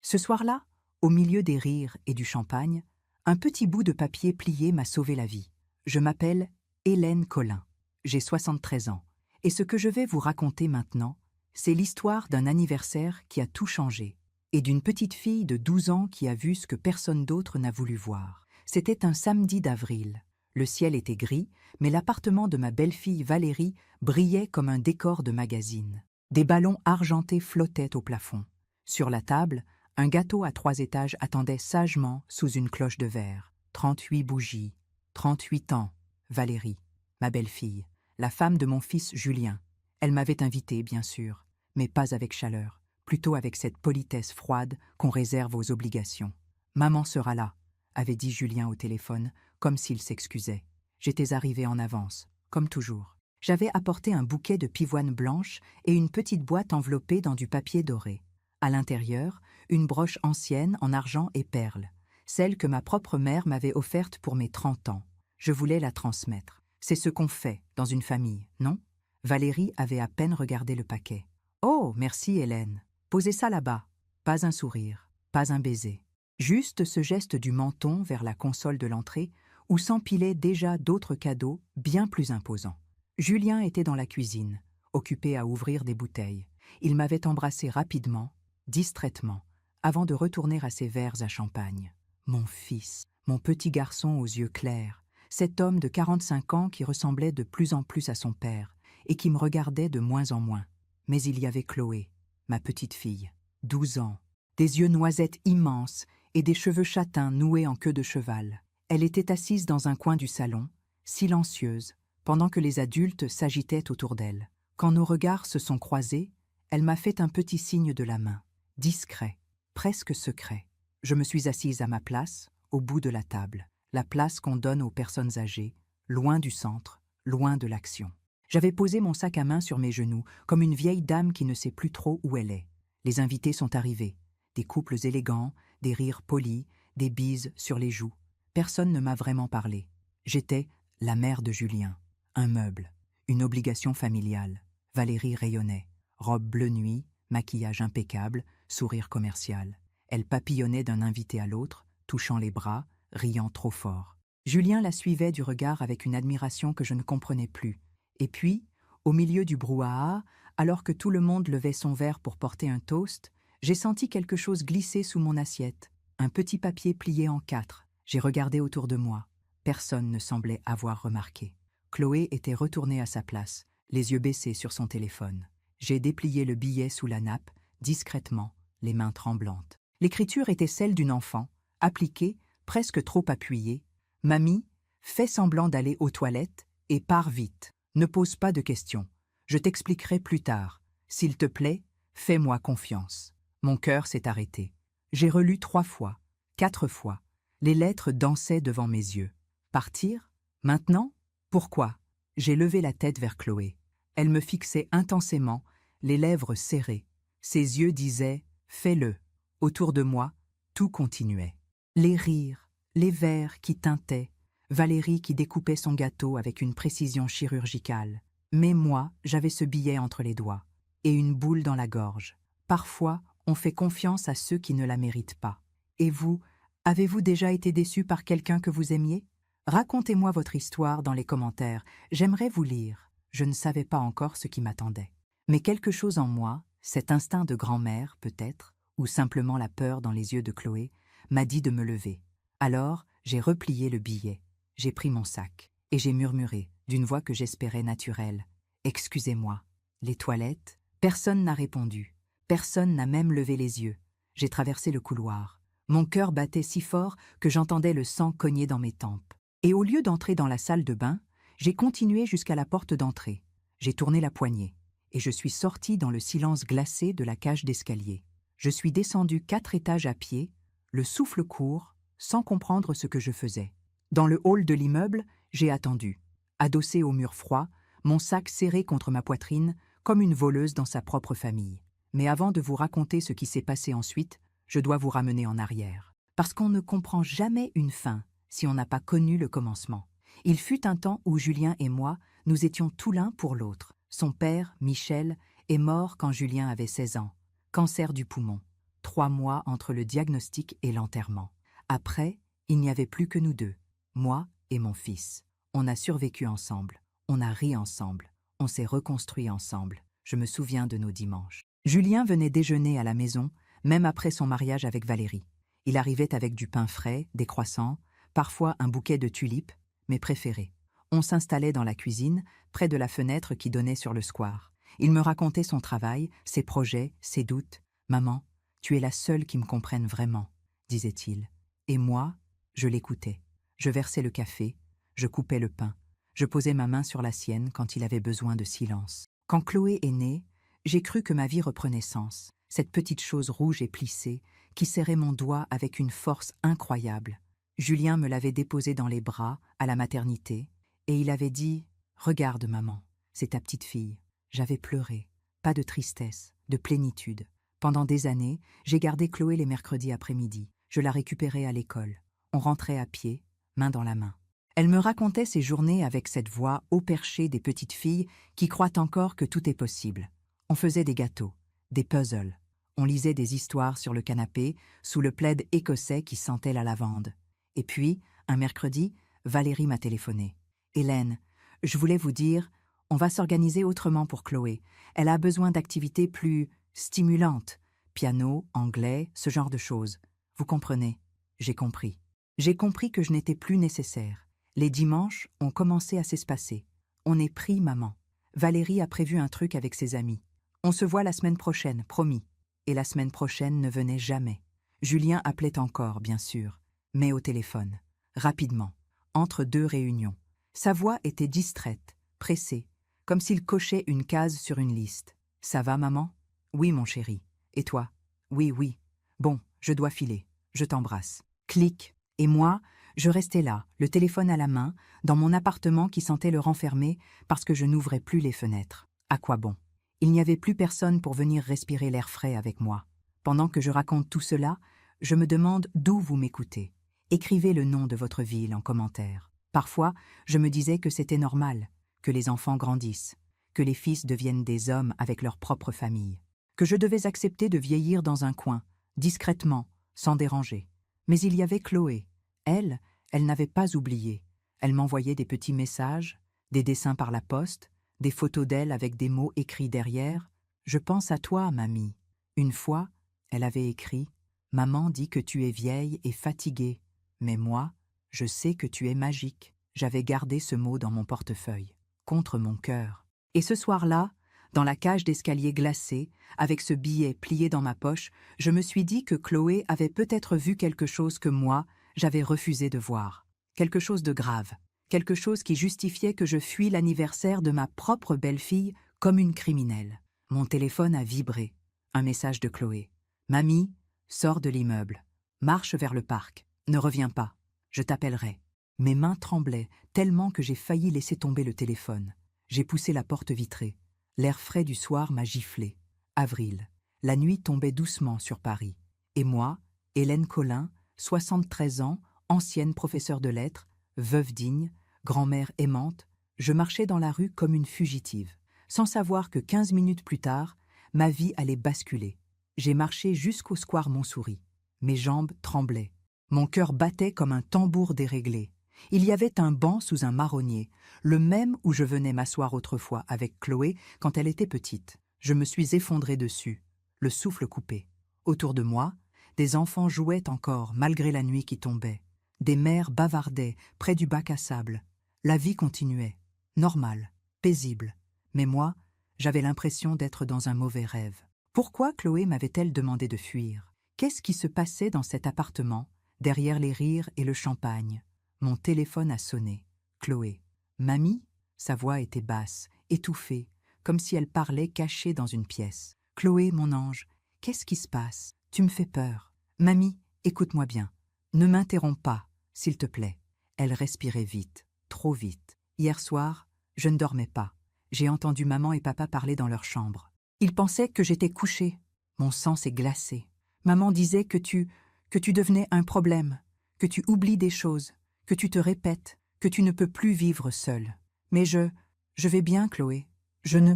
Ce soir-là, au milieu des rires et du champagne, un petit bout de papier plié m'a sauvé la vie. Je m'appelle Hélène Collin. J'ai 73 ans. Et ce que je vais vous raconter maintenant, c'est l'histoire d'un anniversaire qui a tout changé, et d'une petite fille de 12 ans qui a vu ce que personne d'autre n'a voulu voir. C'était un samedi d'avril. Le ciel était gris, mais l'appartement de ma belle-fille Valérie brillait comme un décor de magazine. Des ballons argentés flottaient au plafond. Sur la table, un gâteau à 3 étages attendait sagement sous une cloche de verre. 38 bougies, 38 ans, Valérie, ma belle-fille, la femme de mon fils Julien. Elle m'avait invité, bien sûr, mais pas avec chaleur, plutôt avec cette politesse froide qu'on réserve aux obligations. « Maman sera là », avait dit Julien au téléphone, comme s'il s'excusait. J'étais arrivée en avance, comme toujours. J'avais apporté un bouquet de pivoines blanches et une petite boîte enveloppée dans du papier doré. À l'intérieur, une broche ancienne en argent et perles, celle que ma propre mère m'avait offerte pour mes 30 ans. Je voulais la transmettre. C'est ce qu'on fait dans une famille, non? Valérie avait à peine regardé le paquet. « Oh, merci Hélène. Posez ça là-bas. » Pas un sourire, pas un baiser. Juste ce geste du menton vers la console de l'entrée où s'empilaient déjà d'autres cadeaux bien plus imposants. Julien était dans la cuisine, occupé à ouvrir des bouteilles. Il m'avait embrassé rapidement, distraitement, avant de retourner à ses verres à champagne. Mon fils, mon petit garçon aux yeux clairs, cet homme de 45 ans qui ressemblait de plus en plus à son père et qui me regardait de moins en moins. Mais il y avait Chloé, ma petite fille, 12 ans, des yeux noisettes immenses et des cheveux châtains noués en queue de cheval. Elle était assise dans un coin du salon, silencieuse, pendant que les adultes s'agitaient autour d'elle. Quand nos regards se sont croisés, elle m'a fait un petit signe de la main, discret, presque secret. Je me suis assise à ma place, au bout de la table, la place qu'on donne aux personnes âgées, loin du centre, loin de l'action. J'avais posé mon sac à main sur mes genoux, comme une vieille dame qui ne sait plus trop où elle est. Les invités sont arrivés, des couples élégants, des rires polis, des bises sur les joues. Personne ne m'a vraiment parlé. J'étais la mère de Julien, un meuble, une obligation familiale. Valérie rayonnait, robe bleu nuit, maquillage impeccable, sourire commercial. Elle papillonnait d'un invité à l'autre, touchant les bras, riant trop fort. Julien la suivait du regard avec une admiration que je ne comprenais plus. Et puis, au milieu du brouhaha, alors que tout le monde levait son verre pour porter un toast, j'ai senti quelque chose glisser sous mon assiette, un petit papier plié en 4. J'ai regardé autour de moi. Personne ne semblait avoir remarqué. Chloé était retournée à sa place, les yeux baissés sur son téléphone. J'ai déplié le billet sous la nappe, discrètement, les mains tremblantes. L'écriture était celle d'une enfant, appliquée, presque trop appuyée. « Mamie, fais semblant d'aller aux toilettes et pars vite. Ne pose pas de questions. Je t'expliquerai plus tard. S'il te plaît, fais-moi confiance. » Mon cœur s'est arrêté. J'ai relu 3 fois, 4 fois. Les lettres dansaient devant mes yeux. Partir? Maintenant? Pourquoi? J'ai levé la tête vers Chloé. Elle me fixait intensément, les lèvres serrées. Ses yeux disaient « Fais-le ». Autour de moi, tout continuait. Les rires, les verres qui tintaient, Valérie qui découpait son gâteau avec une précision chirurgicale. Mais moi, j'avais ce billet entre les doigts et une boule dans la gorge. Parfois, on fait confiance à ceux qui ne la méritent pas. Et vous, avez-vous déjà été déçu par quelqu'un que vous aimiez? Racontez-moi votre histoire dans les commentaires, j'aimerais vous lire. Je ne savais pas encore ce qui m'attendait. Mais quelque chose en moi, cet instinct de grand-mère peut-être, ou simplement la peur dans les yeux de Chloé, m'a dit de me lever. Alors, j'ai replié le billet, j'ai pris mon sac, et j'ai murmuré, d'une voix que j'espérais naturelle. « Excusez-moi. » Les toilettes? Personne n'a répondu. Personne n'a même levé les yeux. J'ai traversé le couloir. Mon cœur battait si fort que j'entendais le sang cogner dans mes tempes. Et au lieu d'entrer dans la salle de bain, j'ai continué jusqu'à la porte d'entrée. J'ai tourné la poignée. Et je suis sortie dans le silence glacé de la cage d'escalier. Je suis descendue 4 étages à pied, le souffle court, sans comprendre ce que je faisais. Dans le hall de l'immeuble, j'ai attendu. Adossé au mur froid, mon sac serré contre ma poitrine, comme une voleuse dans sa propre famille. Mais avant de vous raconter ce qui s'est passé ensuite, je dois vous ramener en arrière. Parce qu'on ne comprend jamais une fin si on n'a pas connu le commencement. Il fut un temps où Julien et moi, nous étions tout l'un pour l'autre. Son père, Michel, est mort quand Julien avait 16 ans. Cancer du poumon. 3 mois entre le diagnostic et l'enterrement. Après, il n'y avait plus que nous deux, moi et mon fils. On a survécu ensemble, on a ri ensemble, on s'est reconstruit ensemble. Je me souviens de nos dimanches. Julien venait déjeuner à la maison, même après son mariage avec Valérie. Il arrivait avec du pain frais, des croissants, parfois un bouquet de tulipes, mes préférés. On s'installait dans la cuisine, près de la fenêtre qui donnait sur le square. Il me racontait son travail, ses projets, ses doutes. « Maman, tu es la seule qui me comprenne vraiment », disait-il. Et moi, je l'écoutais. Je versais le café, je coupais le pain, je posais ma main sur la sienne quand il avait besoin de silence. Quand Chloé est née, j'ai cru que ma vie reprenait sens, cette petite chose rouge et plissée qui serrait mon doigt avec une force incroyable. Julien me l'avait déposée dans les bras, à la maternité, et il avait dit « Regarde, maman, c'est ta petite fille ». J'avais pleuré, pas de tristesse, de plénitude. Pendant des années, j'ai gardé Chloé les mercredis après-midi. Je la récupérais à l'école. On rentrait à pied, main dans la main. Elle me racontait ses journées avec cette voix haut perchée des petites filles qui croient encore que tout est possible. On faisait des gâteaux, des puzzles. On lisait des histoires sur le canapé, sous le plaid écossais qui sentait la lavande. Et puis, un mercredi, Valérie m'a téléphoné. « Hélène, je voulais vous dire, on va s'organiser autrement pour Chloé. Elle a besoin d'activités plus stimulantes. Piano, anglais, ce genre de choses. Vous comprenez ?» J'ai compris. J'ai compris que je n'étais plus nécessaire. Les dimanches ont commencé à s'espacer. On est pris, maman. Valérie a prévu un truc avec ses amis. On se voit la semaine prochaine, promis. Et la semaine prochaine ne venait jamais. Julien appelait encore, bien sûr, mais au téléphone, rapidement, entre 2 réunions. Sa voix était distraite, pressée, comme s'il cochait une case sur une liste. « Ça va, maman ?»« Oui, mon chéri. Et toi ?»« Oui, oui. Bon, je dois filer. Je t'embrasse. » Clic. Et moi, je restais là, le téléphone à la main, dans mon appartement qui sentait le renfermer parce que je n'ouvrais plus les fenêtres. À quoi bon? Il n'y avait plus personne pour venir respirer l'air frais avec moi. Pendant que je raconte tout cela, je me demande d'où vous m'écoutez. Écrivez le nom de votre ville en commentaire. Parfois, je me disais que c'était normal, que les enfants grandissent, que les fils deviennent des hommes avec leur propre famille, que je devais accepter de vieillir dans un coin, discrètement, sans déranger. Mais il y avait Chloé. Elle n'avait pas oublié. Elle m'envoyait des petits messages, des dessins par la poste, des photos d'elle avec des mots écrits derrière. « Je pense à toi, mamie. » Une fois, elle avait écrit « Maman dit que tu es vieille et fatiguée, mais moi, je sais que tu es magique. » J'avais gardé ce mot dans mon portefeuille, contre mon cœur. Et ce soir-là, dans la cage d'escalier glacée, avec ce billet plié dans ma poche, je me suis dit que Chloé avait peut-être vu quelque chose que moi, j'avais refusé de voir. Quelque chose de grave. Quelque chose qui justifiait que je fuis l'anniversaire de ma propre belle-fille comme une criminelle. Mon téléphone a vibré. Un message de Chloé. « Mamie, sors de l'immeuble. Marche vers le parc. Ne reviens pas. Je t'appellerai. » Mes mains tremblaient tellement que j'ai failli laisser tomber le téléphone. J'ai poussé la porte vitrée. L'air frais du soir m'a giflé. Avril. La nuit tombait doucement sur Paris. Et moi, Hélène Colin, 73 ans, ancienne professeure de lettres, veuve digne, grand-mère aimante, je marchais dans la rue comme une fugitive, sans savoir que 15 minutes plus tard, ma vie allait basculer. J'ai marché jusqu'au square Montsouris. Mes jambes tremblaient. Mon cœur battait comme un tambour déréglé. Il y avait un banc sous un marronnier, le même où je venais m'asseoir autrefois avec Chloé quand elle était petite. Je me suis effondré dessus, le souffle coupé. Autour de moi, des enfants jouaient encore malgré la nuit qui tombait. Des mères bavardaient près du bac à sable. La vie continuait, normale, paisible. Mais moi, j'avais l'impression d'être dans un mauvais rêve. Pourquoi Chloé m'avait-elle demandé de fuir? Qu'est-ce qui se passait dans cet appartement, derrière les rires et le champagne? Mon téléphone a sonné. Chloé. « Mamie ?» Sa voix était basse, étouffée, comme si elle parlait cachée dans une pièce. « Chloé, mon ange, qu'est-ce qui se passe? Tu me fais peur. Mamie, écoute-moi bien. Ne m'interromps pas, s'il te plaît. » Elle respirait vite, trop vite. Hier soir, je ne dormais pas. J'ai entendu maman et papa parler dans leur chambre. Ils pensaient que j'étais couchée. Mon sang s'est glacé. Maman disait que tu devenais un problème, que tu oublies des choses, que tu te répètes, que tu ne peux plus vivre seule. Mais je vais bien, Chloé. Je ne...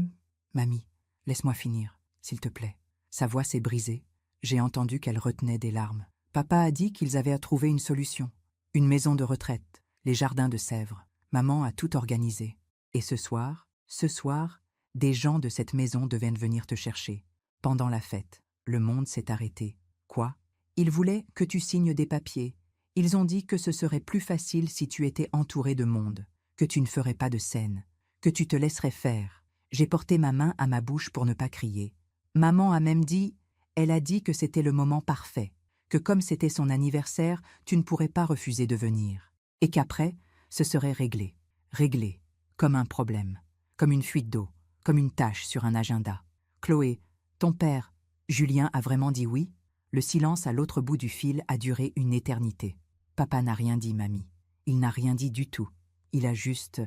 Mamie, laisse-moi finir, s'il te plaît. Sa voix s'est brisée. J'ai entendu qu'elle retenait des larmes. Papa a dit qu'ils avaient à trouver une solution. Une maison de retraite, les jardins de Sèvres. Maman a tout organisé. Et ce soir, des gens de cette maison devaient venir te chercher. Pendant la fête, le monde s'est arrêté. Quoi? Ils voulaient que tu signes des papiers. Ils ont dit que ce serait plus facile si tu étais entouré de monde, que tu ne ferais pas de scène, que tu te laisserais faire. J'ai porté ma main à ma bouche pour ne pas crier. Maman a même dit, elle a dit que c'était le moment parfait, que comme c'était son anniversaire, tu ne pourrais pas refuser de venir. Et qu'après, ce serait réglé. Réglé, comme un problème, comme une fuite d'eau, comme une tache sur un agenda. Chloé, ton père, Julien a vraiment dit oui? Le silence à l'autre bout du fil a duré une éternité. Papa n'a rien dit, mamie. Il n'a rien dit du tout. Il a juste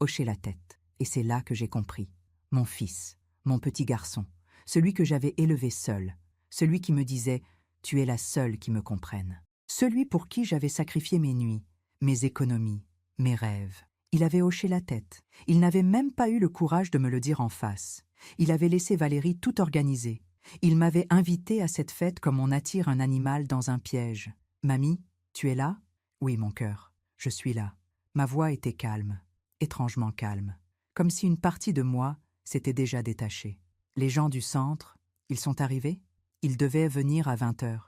hoché la tête. Et c'est là que j'ai compris. Mon fils, mon petit garçon, celui que j'avais élevé seul, celui qui me disait « Tu es la seule qui me comprenne », celui pour qui j'avais sacrifié mes nuits, mes économies, mes rêves. Il avait hoché la tête. Il n'avait même pas eu le courage de me le dire en face. Il avait laissé Valérie tout organiser. Il m'avait invité à cette fête comme on attire un animal dans un piège. « Mamie, tu es là ?»« Oui, mon cœur, je suis là. » Ma voix était calme, étrangement calme, comme si une partie de moi s'était déjà détachée. Les gens du centre, ils sont arrivés? Ils devaient venir à 20h.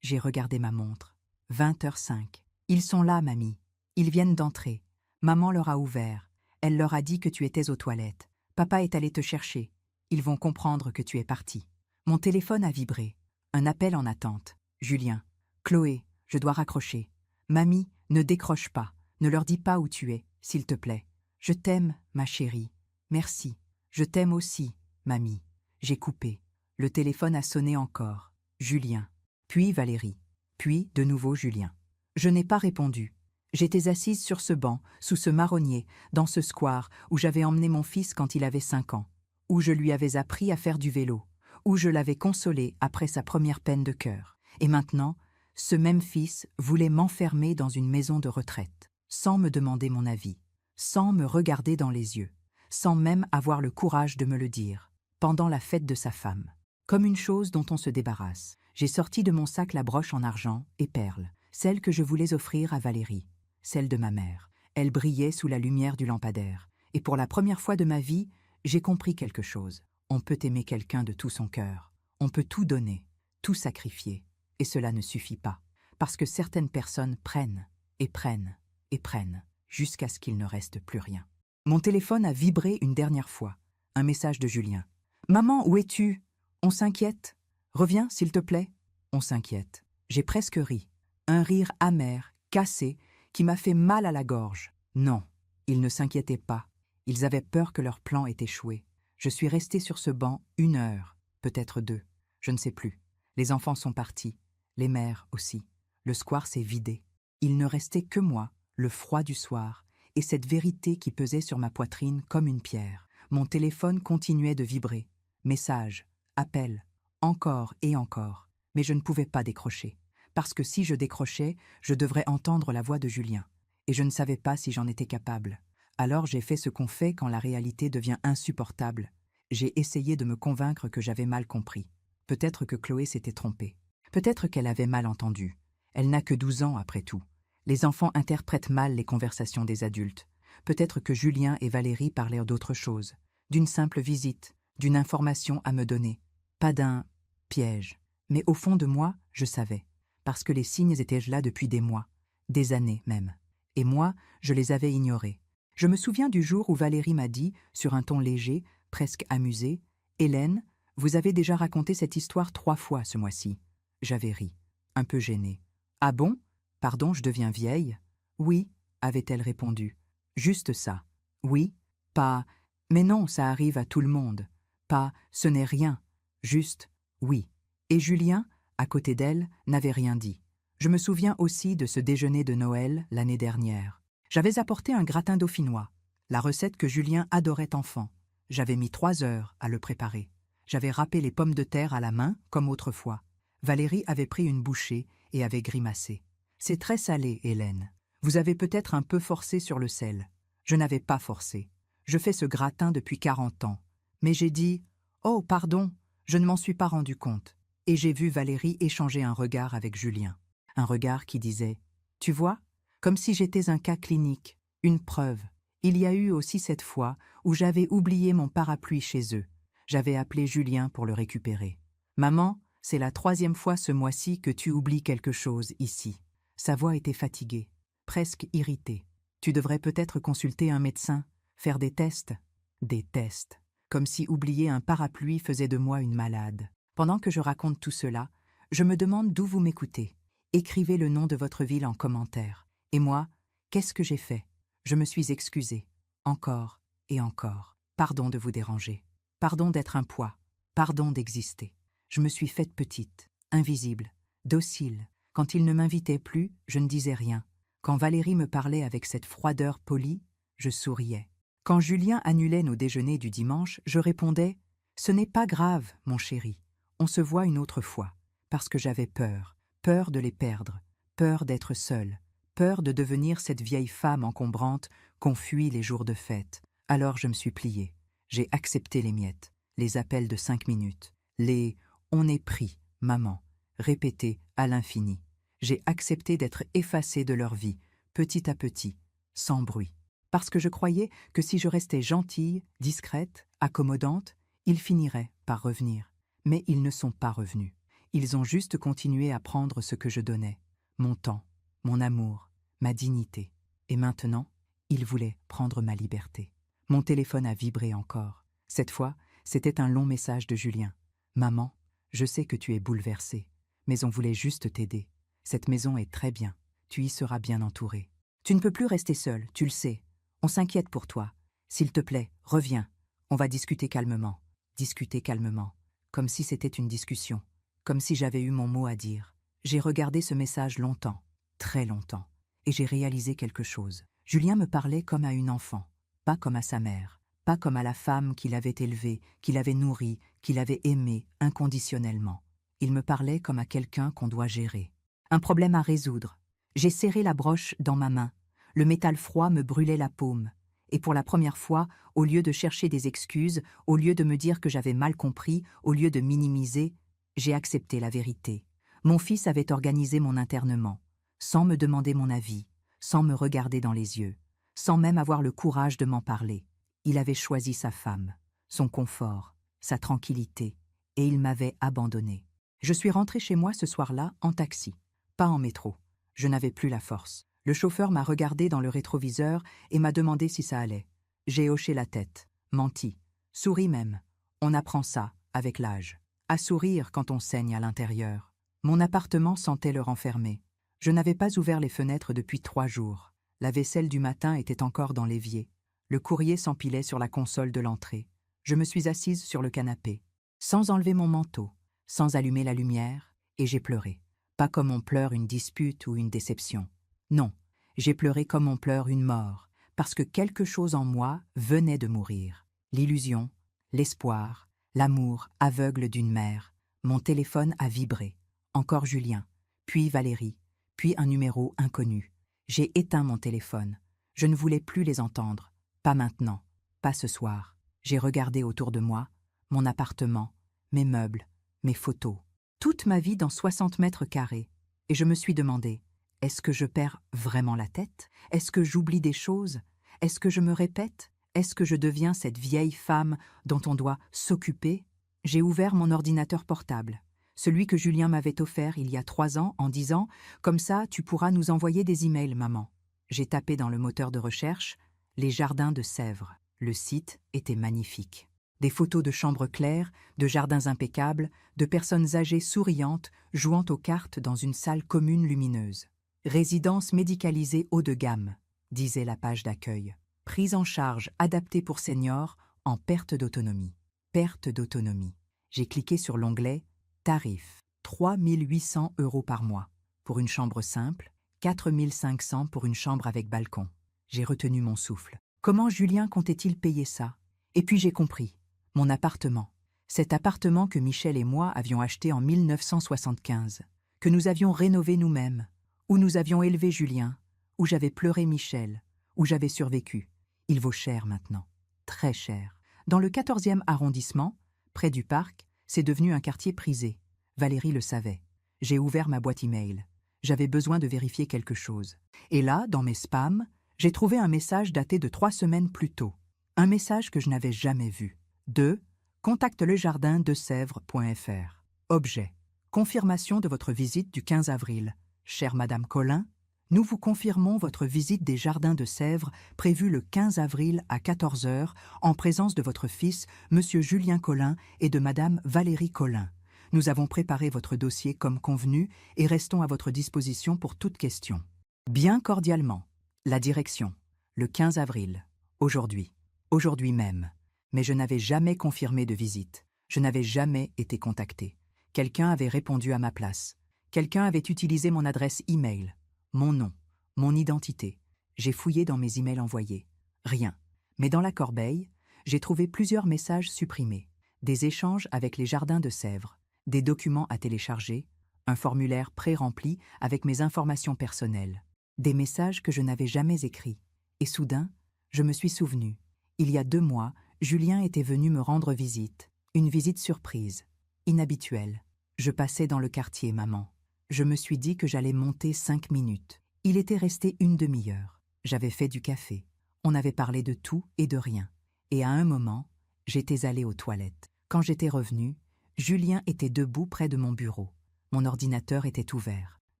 J'ai regardé ma montre. 20h05. Ils sont là, mamie. Ils viennent d'entrer. Maman leur a ouvert. Elle leur a dit que tu étais aux toilettes. Papa est allé te chercher. Ils vont comprendre que tu es parti. Mon téléphone a vibré. Un appel en attente. Julien. Chloé, je dois raccrocher. Mamie, ne décroche pas. Ne leur dis pas où tu es, s'il te plaît. Je t'aime, ma chérie. Merci. Je t'aime aussi, mamie. J'ai coupé. Le téléphone a sonné encore. Julien. Puis Valérie. Puis de nouveau Julien. Je n'ai pas répondu. J'étais assise sur ce banc, sous ce marronnier, dans ce square où j'avais emmené mon fils quand il avait 5 ans, où je lui avais appris à faire du vélo, où je l'avais consolé après sa première peine de cœur. Et maintenant, ce même fils voulait m'enfermer dans une maison de retraite, sans me demander mon avis, sans me regarder dans les yeux, sans même avoir le courage de me le dire, pendant la fête de sa femme. Comme une chose dont on se débarrasse, j'ai sorti de mon sac la broche en argent et perles, celle que je voulais offrir à Valérie, celle de ma mère. Elle brillait sous la lumière du lampadaire, et pour la première fois de ma vie, j'ai compris quelque chose. On peut aimer quelqu'un de tout son cœur, on peut tout donner, tout sacrifier, et cela ne suffit pas, parce que certaines personnes prennent, et prennent, et prennent, jusqu'à ce qu'il ne reste plus rien. Mon téléphone a vibré une dernière fois. Un message de Julien. « Maman, où es-tu? On s'inquiète. Reviens, s'il te plaît. » On s'inquiète. J'ai presque ri. Un rire amer, cassé, qui m'a fait mal à la gorge. Non, ils ne s'inquiétaient pas. Ils avaient peur que leur plan ait échoué. Je suis restée sur ce banc 1 heure, peut-être 2. Je ne sais plus. Les enfants sont partis. Les mères aussi. Le square s'est vidé. Il ne restait que moi, le froid du soir, et cette vérité qui pesait sur ma poitrine comme une pierre. Mon téléphone continuait de vibrer. Messages, appels, encore et encore. Mais je ne pouvais pas décrocher. Parce que si je décrochais, je devrais entendre la voix de Julien. Et je ne savais pas si j'en étais capable. Alors j'ai fait ce qu'on fait quand la réalité devient insupportable. J'ai essayé de me convaincre que j'avais mal compris. Peut-être que Chloé s'était trompée. Peut-être qu'elle avait mal entendu. Elle n'a que 12 ans après tout. Les enfants interprètent mal les conversations des adultes. Peut-être que Julien et Valérie parlèrent d'autre chose, d'une simple visite, d'une information à me donner, pas d'un piège. Mais au fond de moi, je savais, parce que les signes étaient là depuis des mois, des années même. Et moi, je les avais ignorés. Je me souviens du jour où Valérie m'a dit, sur un ton léger, presque amusé, « Hélène, vous avez déjà raconté cette histoire 3 fois ce mois-ci. » J'avais ri, un peu gênée. « Ah bon? Pardon, je deviens vieille ?»« Oui, » avait-elle répondu. « Juste ça. Oui, pas « mais non, ça arrive à tout le monde. » Pas « ce n'est rien. » Juste « oui. » Et Julien, à côté d'elle, n'avait rien dit. Je me souviens aussi de ce déjeuner de Noël l'année dernière. J'avais apporté un gratin dauphinois, la recette que Julien adorait enfant. J'avais mis 3 heures à le préparer. J'avais râpé les pommes de terre à la main, comme autrefois. Valérie avait pris une bouchée et avait grimacé. « C'est très salé, Hélène. Vous avez peut-être un peu forcé sur le sel. » Je n'avais pas forcé. Je fais ce gratin depuis 40 ans. Mais j'ai dit « Oh, pardon, je ne m'en suis pas rendu compte. » et j'ai vu Valérie échanger un regard avec Julien. Un regard qui disait « Tu vois, comme si j'étais un cas clinique, une preuve. Il y a eu aussi cette fois où j'avais oublié mon parapluie chez eux. J'avais appelé Julien pour le récupérer. Maman, c'est la 3e fois ce mois-ci que tu oublies quelque chose ici. » Sa voix était fatiguée, presque irritée. « Tu devrais peut-être consulter un médecin, faire des tests. » Des tests. Comme si oublier un parapluie faisait de moi une malade. Pendant que je raconte tout cela, je me demande d'où vous m'écoutez. Écrivez le nom de votre ville en commentaire. Et moi, qu'est-ce que j'ai fait? Je me suis excusée. Encore et encore. Pardon de vous déranger. Pardon d'être un poids. Pardon d'exister. Je me suis faite petite, invisible, docile. Quand il ne m'invitait plus, je ne disais rien. Quand Valérie me parlait avec cette froideur polie, je souriais. Quand Julien annulait nos déjeuners du dimanche, je répondais « Ce n'est pas grave, mon chéri. On se voit une autre fois. » Parce que j'avais peur. Peur de les perdre. Peur d'être seule. Peur de devenir cette vieille femme encombrante qu'on fuit les jours de fête. Alors je me suis pliée. J'ai accepté les miettes, les appels de 5 minutes, les « on est pris, maman », répétés à l'infini. J'ai accepté d'être effacée de leur vie, petit à petit, sans bruit. Parce que je croyais que si je restais gentille, discrète, accommodante, ils finiraient par revenir. Mais ils ne sont pas revenus. Ils ont juste continué à prendre ce que je donnais, mon temps, mon amour, ma dignité. Et maintenant, ils voulaient prendre ma liberté. Mon téléphone a vibré encore. Cette fois, c'était un long message de Julien. « Maman, je sais que tu es bouleversée, mais on voulait juste t'aider. Cette maison est très bien, tu y seras bien entourée. Tu ne peux plus rester seule, tu le sais. On s'inquiète pour toi. S'il te plaît, reviens. On va discuter calmement. Discuter calmement. Comme si c'était une discussion. Comme si j'avais eu mon mot à dire. J'ai regardé ce message longtemps, très longtemps, et j'ai réalisé quelque chose. Julien me parlait comme à une enfant, pas comme à sa mère, pas comme à la femme qu'il avait élevée, qu'il avait nourrie, qu'il avait aimée inconditionnellement. Il me parlait comme à quelqu'un qu'on doit gérer. Un problème à résoudre. J'ai serré la broche dans ma main. Le métal froid me brûlait la paume. Et pour la première fois, au lieu de chercher des excuses, au lieu de me dire que j'avais mal compris, au lieu de minimiser, j'ai accepté la vérité. Mon fils avait organisé mon internement, sans me demander mon avis, sans me regarder dans les yeux, sans même avoir le courage de m'en parler. Il avait choisi sa femme, son confort, sa tranquillité, et il m'avait abandonné. Je suis rentrée chez moi ce soir-là en taxi, pas en métro. Je n'avais plus la force. Le chauffeur m'a regardé dans le rétroviseur et m'a demandé si ça allait. J'ai hoché la tête, menti, souri même. On apprend ça, avec l'âge. À sourire quand on saigne à l'intérieur. Mon appartement sentait le renfermer. Je n'avais pas ouvert les fenêtres depuis 3 jours. La vaisselle du matin était encore dans l'évier. Le courrier s'empilait sur la console de l'entrée. Je me suis assise sur le canapé, sans enlever mon manteau, sans allumer la lumière, et j'ai pleuré. Pas comme on pleure une dispute ou une déception. Non, j'ai pleuré comme on pleure une mort, parce que quelque chose en moi venait de mourir. L'illusion, l'espoir, l'amour aveugle d'une mère. Mon téléphone a vibré. Encore Julien, puis Valérie, puis un numéro inconnu. J'ai éteint mon téléphone. Je ne voulais plus les entendre. Pas maintenant, pas ce soir. J'ai regardé autour de moi, mon appartement, mes meubles, mes photos. Toute ma vie dans 60 mètres carrés. Et je me suis demandé, est-ce que je perds vraiment la tête? Est-ce que j'oublie des choses? Est-ce que je me répète? Est-ce que je deviens cette vieille femme dont on doit s'occuper? J'ai ouvert mon ordinateur portable, celui que Julien m'avait offert il y a 3 ans en disant « Comme ça, tu pourras nous envoyer des emails, maman ». J'ai tapé dans le moteur de recherche « Les jardins de Sèvres ». Le site était magnifique. Des photos de chambres claires, de jardins impeccables, de personnes âgées souriantes jouant aux cartes dans une salle commune lumineuse. « Résidence médicalisée haut de gamme », disait la page d'accueil. Prise en charge adaptée pour seniors en perte d'autonomie. Perte d'autonomie. J'ai cliqué sur l'onglet « Tarif ». 3 800 € par mois. Pour une chambre simple, 4 500 pour une chambre avec balcon. J'ai retenu mon souffle. Comment Julien comptait-il payer ça? Et puis j'ai compris. Mon appartement. Cet appartement que Michel et moi avions acheté en 1975, que nous avions rénové nous-mêmes, où nous avions élevé Julien, où j'avais pleuré Michel, où j'avais survécu. Il vaut cher maintenant. Très cher. Dans le 14e arrondissement, près du parc, c'est devenu un quartier prisé. Valérie le savait. J'ai ouvert ma boîte email. J'avais besoin de vérifier quelque chose. Et là, dans mes spams, j'ai trouvé un message daté de 3 semaines plus tôt. Un message que je n'avais jamais vu. De contactelejardindesèvres.fr. Objet. Confirmation de votre visite du 15 avril. Chère Madame Colin, nous vous confirmons votre visite des Jardins de Sèvres prévue le 15 avril à 14 heures en présence de votre fils, Monsieur Julien Colin, et de Madame Valérie Colin. Nous avons préparé votre dossier comme convenu et restons à votre disposition pour toute question. Bien cordialement. La direction. Le 15 avril. Aujourd'hui. Aujourd'hui même. Mais je n'avais jamais confirmé de visite. Je n'avais jamais été contacté. Quelqu'un avait répondu à ma place. Quelqu'un avait utilisé mon adresse e-mail. Mon nom. Mon identité. J'ai fouillé dans mes emails envoyés. Rien. Mais dans la corbeille, j'ai trouvé plusieurs messages supprimés. Des échanges avec les Jardins de Sèvres. Des documents à télécharger. Un formulaire pré-rempli avec mes informations personnelles. Des messages que je n'avais jamais écrits. Et soudain, je me suis souvenu. Il y a 2 mois, Julien était venu me rendre visite. Une visite surprise. Inhabituelle. Je passais dans le quartier, maman. Je me suis dit que j'allais monter 5 minutes. Il était resté une demi-heure. J'avais fait du café. On avait parlé de tout et de rien. Et à un moment, j'étais allée aux toilettes. Quand j'étais revenue, Julien était debout près de mon bureau. Mon ordinateur était ouvert. «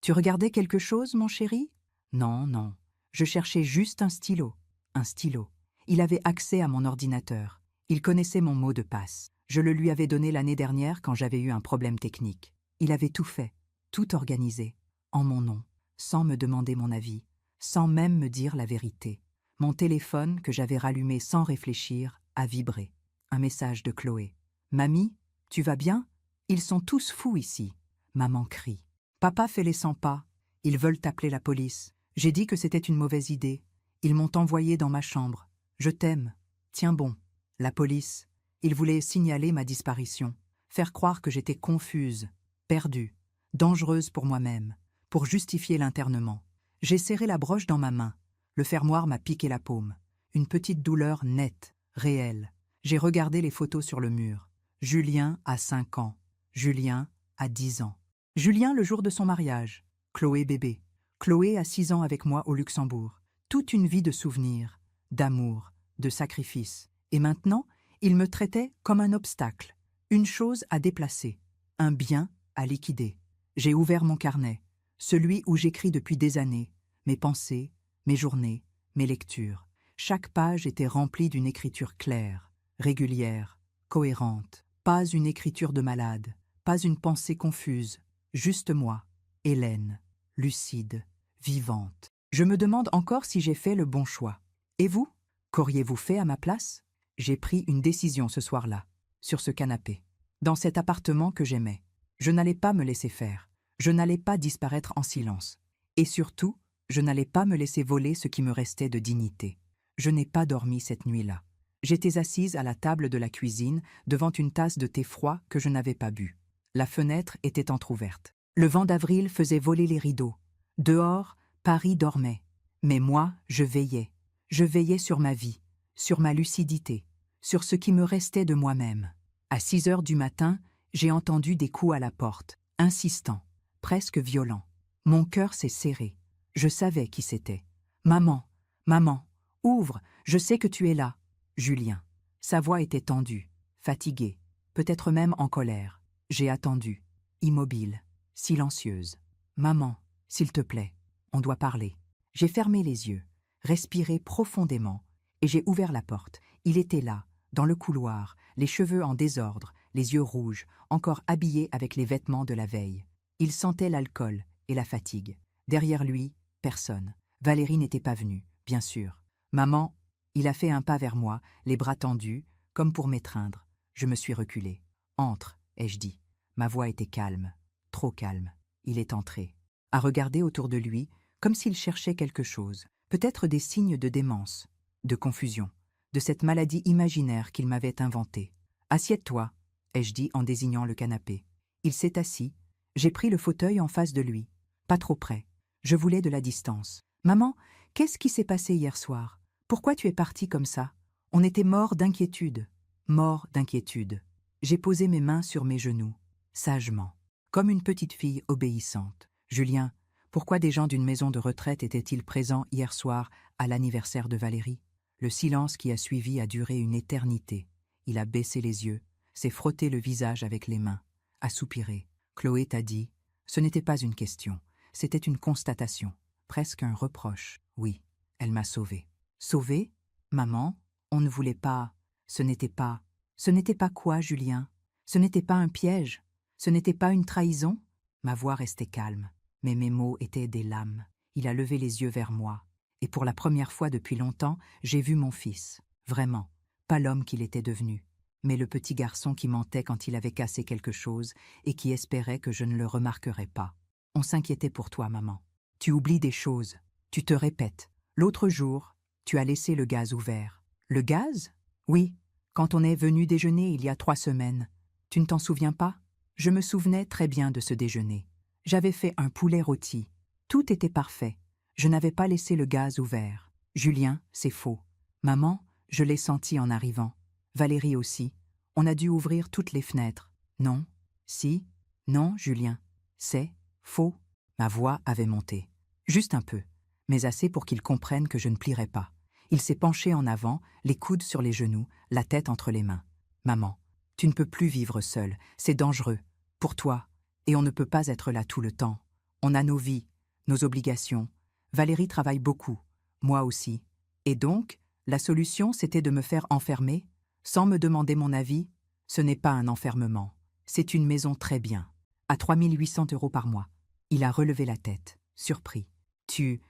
Tu regardais quelque chose, mon chéri ?»« Non, non. Je cherchais juste un stylo. » Un stylo. Il avait accès à mon ordinateur. Il connaissait mon mot de passe. Je le lui avais donné l'année dernière quand j'avais eu un problème technique. Il avait tout fait, tout organisé, en mon nom, sans me demander mon avis, sans même me dire la vérité. Mon téléphone, que j'avais rallumé sans réfléchir, a vibré. Un message de Chloé. « Mamie, tu vas bien? Ils sont tous fous ici. » Maman crie. « Papa fait les 100 pas. Ils veulent appeler la police. J'ai dit que c'était une mauvaise idée. Ils m'ont envoyé dans ma chambre. Je t'aime. Tiens bon. La police. Ils voulaient signaler ma disparition, faire croire que j'étais confuse, perdue, dangereuse pour moi-même, pour justifier l'internement. J'ai serré la broche dans ma main. Le fermoir m'a piqué la paume. Une petite douleur nette, réelle. J'ai regardé les photos sur le mur. Julien a 5 ans. Julien a 10 ans. Julien le jour de son mariage. Chloé bébé. Chloé a 6 ans avec moi au Luxembourg. Toute une vie de souvenirs, d'amour, de sacrifices. Et maintenant, il me traitait comme un obstacle, une chose à déplacer, un bien à liquider. J'ai ouvert mon carnet, celui où j'écris depuis des années, mes pensées, mes journées, mes lectures. Chaque page était remplie d'une écriture claire, régulière, cohérente. Pas une écriture de malade, pas une pensée confuse, juste moi, Hélène, lucide, vivante. Je me demande encore si j'ai fait le bon choix. Et vous? Qu'auriez-vous fait à ma place? J'ai pris une décision ce soir-là, sur ce canapé, dans cet appartement que j'aimais. Je n'allais pas me laisser faire, je n'allais pas disparaître en silence. Et surtout, je n'allais pas me laisser voler ce qui me restait de dignité. Je n'ai pas dormi cette nuit-là. J'étais assise à la table de la cuisine, devant une tasse de thé froid que je n'avais pas bu. La fenêtre était entr'ouverte. Le vent d'avril faisait voler les rideaux. Dehors, Paris dormait. Mais moi, je veillais. Je veillais sur ma vie, sur ma lucidité, sur ce qui me restait de moi-même. À 6 heures du matin, j'ai entendu des coups à la porte, insistants, presque violents. Mon cœur s'est serré. Je savais qui c'était. « Maman, maman, ouvre, je sais que tu es là. » Julien. Sa voix était tendue, fatiguée, peut-être même en colère. J'ai attendu, immobile, silencieuse. « Maman, s'il te plaît, on doit parler. » J'ai fermé les yeux, respiré profondément, et j'ai ouvert la porte. Il était là, dans le couloir, les cheveux en désordre, les yeux rouges, encore habillé avec les vêtements de la veille. Il sentait l'alcool et la fatigue. Derrière lui, personne. Valérie n'était pas venue, bien sûr. « Maman !» Il a fait un pas vers moi, les bras tendus, comme pour m'étreindre. Je me suis reculée. « Entre !» ai-je dit. Ma voix était calme, trop calme. Il est entré. À regarder autour de lui, comme s'il cherchait quelque chose. Peut-être des signes de démence, de confusion, de cette maladie imaginaire qu'il m'avait inventée. « Assieds-toi !» ai-je dit en désignant le canapé. Il s'est assis. J'ai pris le fauteuil en face de lui. Pas trop près. Je voulais de la distance. « Maman, qu'est-ce qui s'est passé hier soir? Pourquoi tu es partie comme ça? On était morts d'inquiétude. » Mort d'inquiétude. J'ai posé mes mains sur mes genoux, sagement. comme une petite fille obéissante. Julien, pourquoi des gens d'une maison de retraite étaient-ils présents hier soir à l'anniversaire de Valérie? Le silence qui a suivi a duré une éternité. Il a baissé les yeux, s'est frotté le visage avec les mains, a soupiré. Chloé t'a dit, ce n'était pas une question, c'était une constatation, presque un reproche. Oui, elle m'a sauvée. Sauvée? Maman, on ne voulait pas. Ce n'était pas. Ce n'était pas quoi, Julien? Ce n'était pas un piège? Ce n'était pas une trahison? Ma voix restait calme, mais mes mots étaient des lames. Il a levé les yeux vers moi, et pour la première fois depuis longtemps, j'ai vu mon fils. Vraiment, pas l'homme qu'il était devenu, mais le petit garçon qui mentait quand il avait cassé quelque chose et qui espérait que je ne le remarquerais pas. On s'inquiétait pour toi, maman. Tu oublies des choses. Tu te répètes. L'autre jour, tu as laissé le gaz ouvert. Le gaz? Oui, quand on est venu déjeuner il y a 3 semaines. Tu ne t'en souviens pas? Je me souvenais très bien de ce déjeuner. J'avais fait un poulet rôti. Tout était parfait. Je n'avais pas laissé le gaz ouvert. Julien, c'est faux. Maman, je l'ai senti en arrivant. Valérie aussi. On a dû ouvrir toutes les fenêtres. Non? Si? Non, Julien. C'est faux. Ma voix avait monté. Juste un peu, mais assez pour qu'il comprenne que je ne plierais pas. Il s'est penché en avant, les coudes sur les genoux, la tête entre les mains. Maman, tu ne peux plus vivre seule, c'est dangereux. Pour toi. Et on ne peut pas être là tout le temps. On a nos vies, nos obligations. Valérie travaille beaucoup, moi aussi. Et donc, la solution, c'était de me faire enfermer, sans me demander mon avis. Ce n'est pas un enfermement. C'est une maison très bien, à 3800 € par mois. Il a relevé la tête, surpris. Tu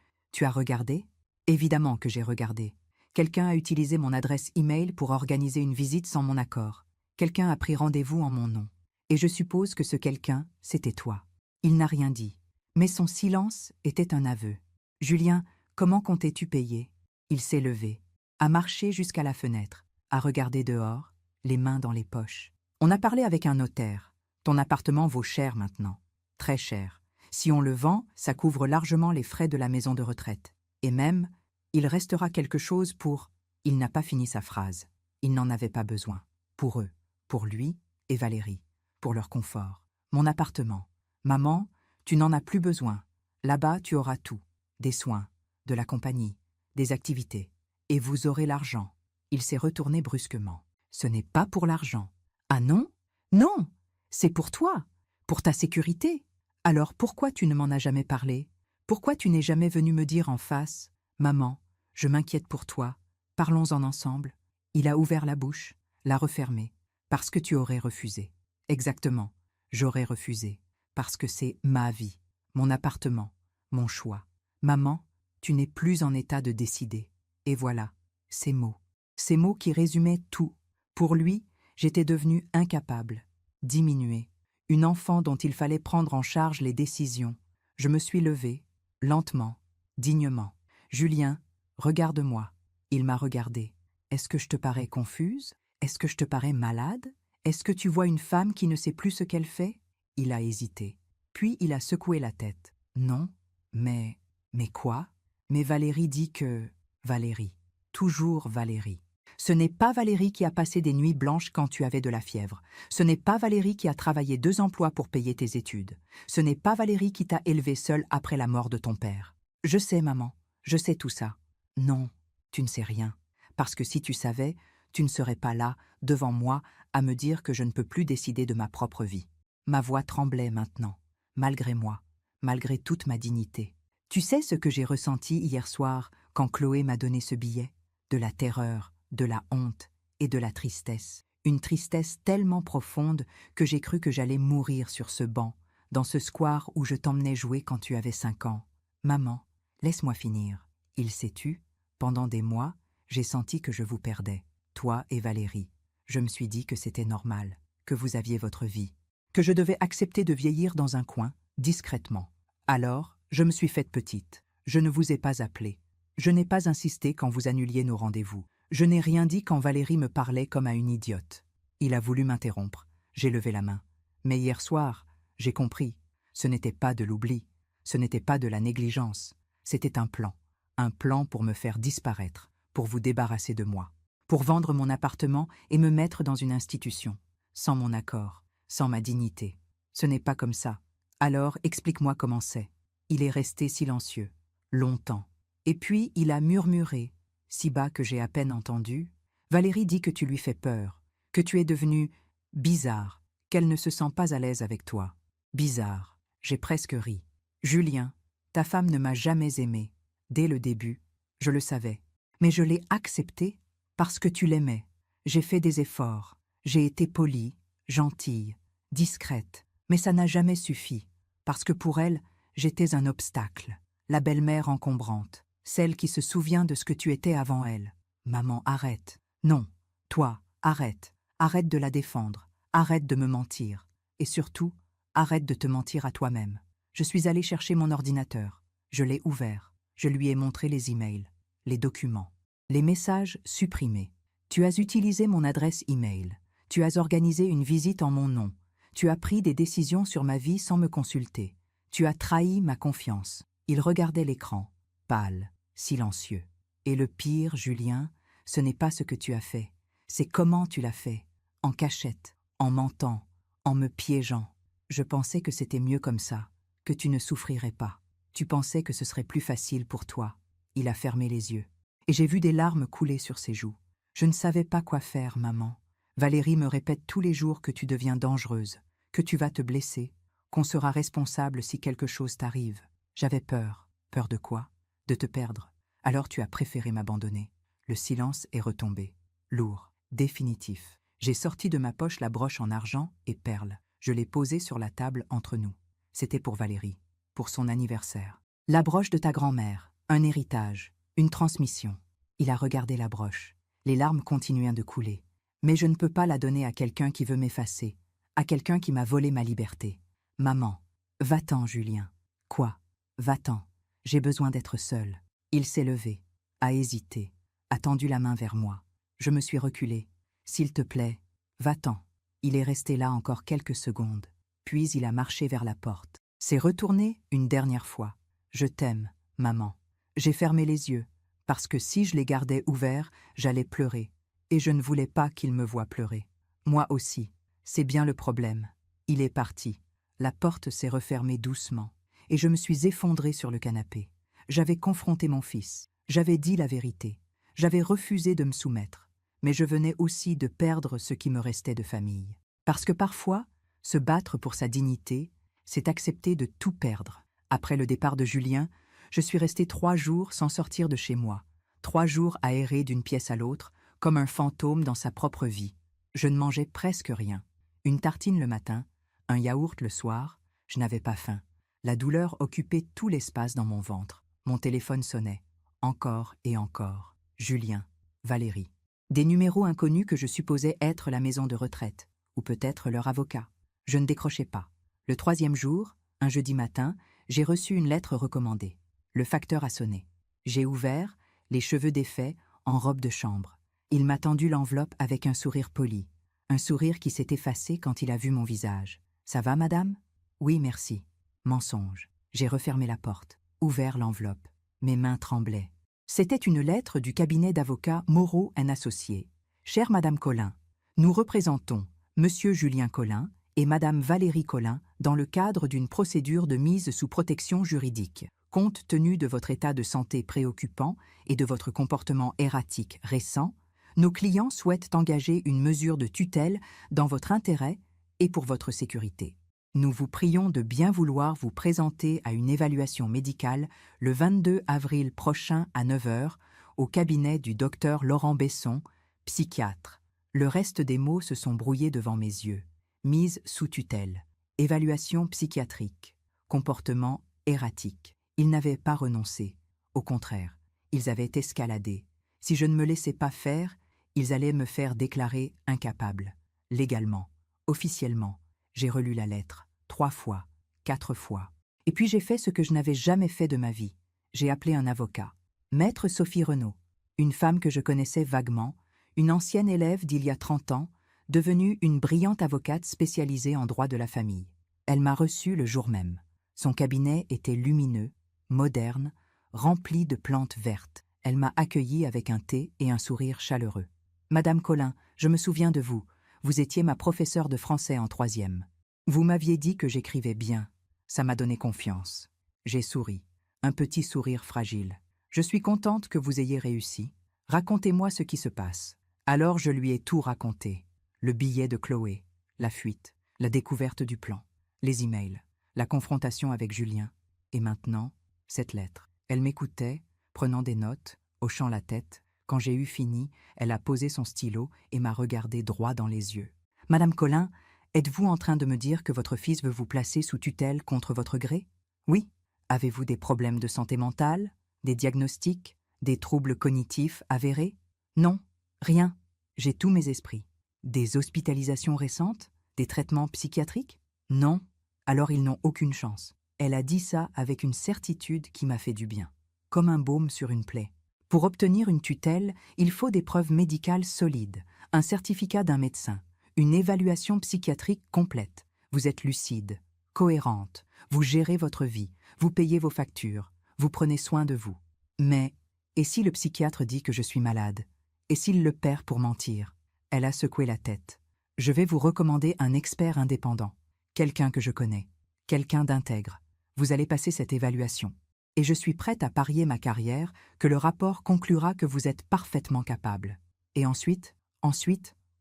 as regardé? Évidemment que j'ai regardé. Quelqu'un a utilisé mon adresse e-mail pour organiser une visite sans mon accord. Quelqu'un a pris rendez-vous en mon nom. Et je suppose que ce quelqu'un, c'était toi. Il n'a rien dit. Mais son silence était un aveu. Julien, comment comptais-tu payer? Il s'est levé, a marché jusqu'à la fenêtre, a regardé dehors, les mains dans les poches. On a parlé avec un notaire. Ton appartement vaut cher maintenant. Très cher. Si on le vend, ça couvre largement les frais de la maison de retraite. Et même, il restera quelque chose pour... Il n'a pas fini sa phrase. Il n'en avait pas besoin. Pour eux, pour lui et Valérie, pour leur confort. Mon appartement. Maman, tu n'en as plus besoin. Là-bas, tu auras tout. Des soins, de la compagnie, des activités. Et vous aurez l'argent. Il s'est retourné brusquement. Ce n'est pas pour l'argent. Ah non? Non! C'est pour toi, pour ta sécurité. Alors pourquoi tu ne m'en as jamais parlé? Pourquoi tu n'es jamais venu me dire en face, « Maman, je m'inquiète pour toi, parlons-en ensemble ». Il a ouvert la bouche, l'a refermée, parce que tu aurais refusé. Exactement, j'aurais refusé, parce que c'est ma vie, mon appartement, mon choix. Maman, tu n'es plus en état de décider. Et voilà, ces mots qui résumaient tout. Pour lui, j'étais devenue incapable, diminuée, une enfant dont il fallait prendre en charge les décisions. Je me suis levée, lentement, dignement. « Julien, regarde-moi. » Il m'a regardée. « Est-ce que je te parais confuse? Est-ce que je te parais malade? Est-ce que tu vois une femme qui ne sait plus ce qu'elle fait ?» Il a hésité. Puis il a secoué la tête. « Non, mais... Mais quoi? Mais Valérie dit que... » Valérie. Toujours Valérie. Ce n'est pas Valérie qui a passé des nuits blanches quand tu avais de la fièvre. Ce n'est pas Valérie qui a travaillé 2 emplois pour payer tes études. Ce n'est pas Valérie qui t'a élevé seule après la mort de ton père. Je sais, maman, je sais tout ça. Non, tu ne sais rien. Parce que si tu savais, tu ne serais pas là, devant moi, à me dire que je ne peux plus décider de ma propre vie. Ma voix tremblait maintenant, malgré moi, malgré toute ma dignité. Tu sais ce que j'ai ressenti hier soir quand Chloé m'a donné ce billet? De la terreur, de la honte et de la tristesse. Une tristesse tellement profonde que j'ai cru que j'allais mourir sur ce banc, dans ce square où je t'emmenais jouer quand tu avais 5 ans. Maman, laisse-moi finir. Il s'est tu. Pendant des mois, j'ai senti que je vous perdais, toi et Valérie. Je me suis dit que c'était normal, que vous aviez votre vie, que je devais accepter de vieillir dans un coin, discrètement. Alors, je me suis faite petite. Je ne vous ai pas appelé. Je n'ai pas insisté quand vous annuliez nos rendez-vous. Je n'ai rien dit quand Valérie me parlait comme à une idiote. Il a voulu m'interrompre. J'ai levé la main. Mais hier soir, j'ai compris. Ce n'était pas de l'oubli. Ce n'était pas de la négligence. C'était un plan pour me faire disparaître, pour vous débarrasser de moi, pour vendre mon appartement et me mettre dans une institution, sans mon accord, sans ma dignité. Ce n'est pas comme ça. Alors, explique-moi comment c'est. Il est resté silencieux, longtemps. Et puis, il a murmuré, si bas que j'ai à peine entendu. Valérie dit que tu lui fais peur, que tu es devenu bizarre, qu'elle ne se sent pas à l'aise avec toi. Bizarre. J'ai presque ri. Julien, ta femme ne m'a jamais aimé. Dès le début, je le savais. Mais je l'ai accepté parce que tu l'aimais. J'ai fait des efforts. J'ai été polie, gentille, discrète. Mais ça n'a jamais suffi, parce que pour elle, j'étais un obstacle. La belle-mère encombrante, celle qui se souvient de ce que tu étais avant elle. Maman, arrête. Non, toi, arrête. Arrête de la défendre. Arrête de me mentir. Et surtout, arrête de te mentir à toi-même. Je suis allée chercher mon ordinateur. Je l'ai ouvert. Je lui ai montré les emails, les documents, les messages supprimés. Tu as utilisé mon adresse email. Tu as organisé une visite en mon nom. Tu as pris des décisions sur ma vie sans me consulter. Tu as trahi ma confiance. Il regardait l'écran, pâle, silencieux. Et le pire, Julien, ce n'est pas ce que tu as fait. C'est comment tu l'as fait. En cachette, en mentant, en me piégeant. Je pensais que c'était mieux comme ça, que tu ne souffrirais pas. Tu pensais que ce serait plus facile pour toi. Il a fermé les yeux. Et j'ai vu des larmes couler sur ses joues. Je ne savais pas quoi faire, maman. Valérie me répète tous les jours que tu deviens dangereuse, que tu vas te blesser, qu'on sera responsable si quelque chose t'arrive. J'avais peur. Peur de quoi? De te perdre. Alors tu as préféré m'abandonner. Le silence est retombé. Lourd, définitif. J'ai sorti de ma poche la broche en argent et perles. Je l'ai posée sur la table entre nous. C'était pour Valérie, pour son anniversaire. La broche de ta grand-mère, un héritage, une transmission. Il a regardé la broche. Les larmes continuaient de couler. Mais je ne peux pas la donner à quelqu'un qui veut m'effacer, à quelqu'un qui m'a volé ma liberté. Maman, va-t'en, Julien. Quoi? Va-t'en. J'ai besoin d'être seule. Il s'est levé, a hésité, a tendu la main vers moi. Je me suis reculée. S'il te plaît, va-t'en. Il est resté là encore quelques secondes, puis il a marché vers la porte. S'est retourné une dernière fois. Je t'aime, maman. J'ai fermé les yeux, parce que si je les gardais ouverts, j'allais pleurer. Et je ne voulais pas qu'il me voie pleurer. Moi aussi. C'est bien le problème. Il est parti. La porte s'est refermée doucement, et je me suis effondrée sur le canapé. J'avais confronté mon fils. J'avais dit la vérité. J'avais refusé de me soumettre. Mais je venais aussi de perdre ce qui me restait de famille. Parce que parfois, se battre pour sa dignité, c'est accepter de tout perdre. Après le départ de Julien, je suis restée 3 jours sans sortir de chez moi. 3 jours à errer d'une pièce à l'autre, comme un fantôme dans sa propre vie. Je ne mangeais presque rien. Une tartine le matin, un yaourt le soir, je n'avais pas faim. La douleur occupait tout l'espace dans mon ventre. Mon téléphone sonnait. Encore et encore. Julien, Valérie. Des numéros inconnus que je supposais être la maison de retraite, ou peut-être leur avocat. Je ne décrochais pas. Le 3e jour, un jeudi matin, j'ai reçu une lettre recommandée. Le facteur a sonné. J'ai ouvert, les cheveux défaits, en robe de chambre. Il m'a tendu l'enveloppe avec un sourire poli, un sourire qui s'est effacé quand il a vu mon visage. « Ça va, madame ?»« Oui, merci. » Mensonge. J'ai refermé la porte, ouvert l'enveloppe. Mes mains tremblaient. C'était une lettre du cabinet d'avocats Moreau & Associés. « Chère madame Collin, nous représentons monsieur Julien Collin et madame Valérie Collin dans le cadre d'une procédure de mise sous protection juridique. Compte tenu de votre état de santé préoccupant et de votre comportement erratique récent, nos clients souhaitent engager une mesure de tutelle dans votre intérêt et pour votre sécurité. Nous vous prions de bien vouloir vous présenter à une évaluation médicale le 22 avril prochain à 9 h au cabinet du docteur Laurent Besson, psychiatre. Le reste des mots se sont brouillés devant mes yeux. Mise sous tutelle, évaluation psychiatrique, comportement erratique. Ils n'avaient pas renoncé. Au contraire, ils avaient escaladé. Si je ne me laissais pas faire, ils allaient me faire déclarer incapable. Légalement, officiellement, j'ai relu la lettre, 3 fois, 4 fois. Et puis j'ai fait ce que je n'avais jamais fait de ma vie. J'ai appelé un avocat. Maître Sophie Renaud, une femme que je connaissais vaguement, une ancienne élève d'il y a 30 ans, devenue une brillante avocate spécialisée en droit de la famille. Elle m'a reçu le jour même. Son cabinet était lumineux, moderne, rempli de plantes vertes. Elle m'a accueilli avec un thé et un sourire chaleureux. « Madame Collin, je me souviens de vous. Vous étiez ma professeure de français en 3e. Vous m'aviez dit que j'écrivais bien. Ça m'a donné confiance. J'ai souri. Un petit sourire fragile. Je suis contente que vous ayez réussi. Racontez-moi ce qui se passe. Alors je lui ai tout raconté. Le billet de Chloé, la fuite, la découverte du plan, les emails, la confrontation avec Julien. Et maintenant, cette lettre. Elle m'écoutait, prenant des notes, hochant la tête. Quand j'ai eu fini, elle a posé son stylo et m'a regardé droit dans les yeux. « Madame Colin, êtes-vous en train de me dire que votre fils veut vous placer sous tutelle contre votre gré? Oui. Avez-vous des problèmes de santé mentale? Des diagnostics? Des troubles cognitifs avérés? Non, rien. J'ai tous mes esprits. Des hospitalisations récentes? Des traitements psychiatriques? Non. Alors ils n'ont aucune chance. » Elle a dit ça avec une certitude qui m'a fait du bien, comme un baume sur une plaie. Pour obtenir une tutelle, il faut des preuves médicales solides, un certificat d'un médecin, une évaluation psychiatrique complète. Vous êtes lucide, cohérente, vous gérez votre vie, vous payez vos factures, vous prenez soin de vous. Mais, et si le psychiatre dit que je suis malade? Et s'il le perd pour mentir? Elle a secoué la tête. Je vais vous recommander un expert indépendant, quelqu'un que je connais, quelqu'un d'intègre. Vous allez passer cette évaluation. Et je suis prête à parier ma carrière que le rapport conclura que vous êtes parfaitement capable. Et ensuite,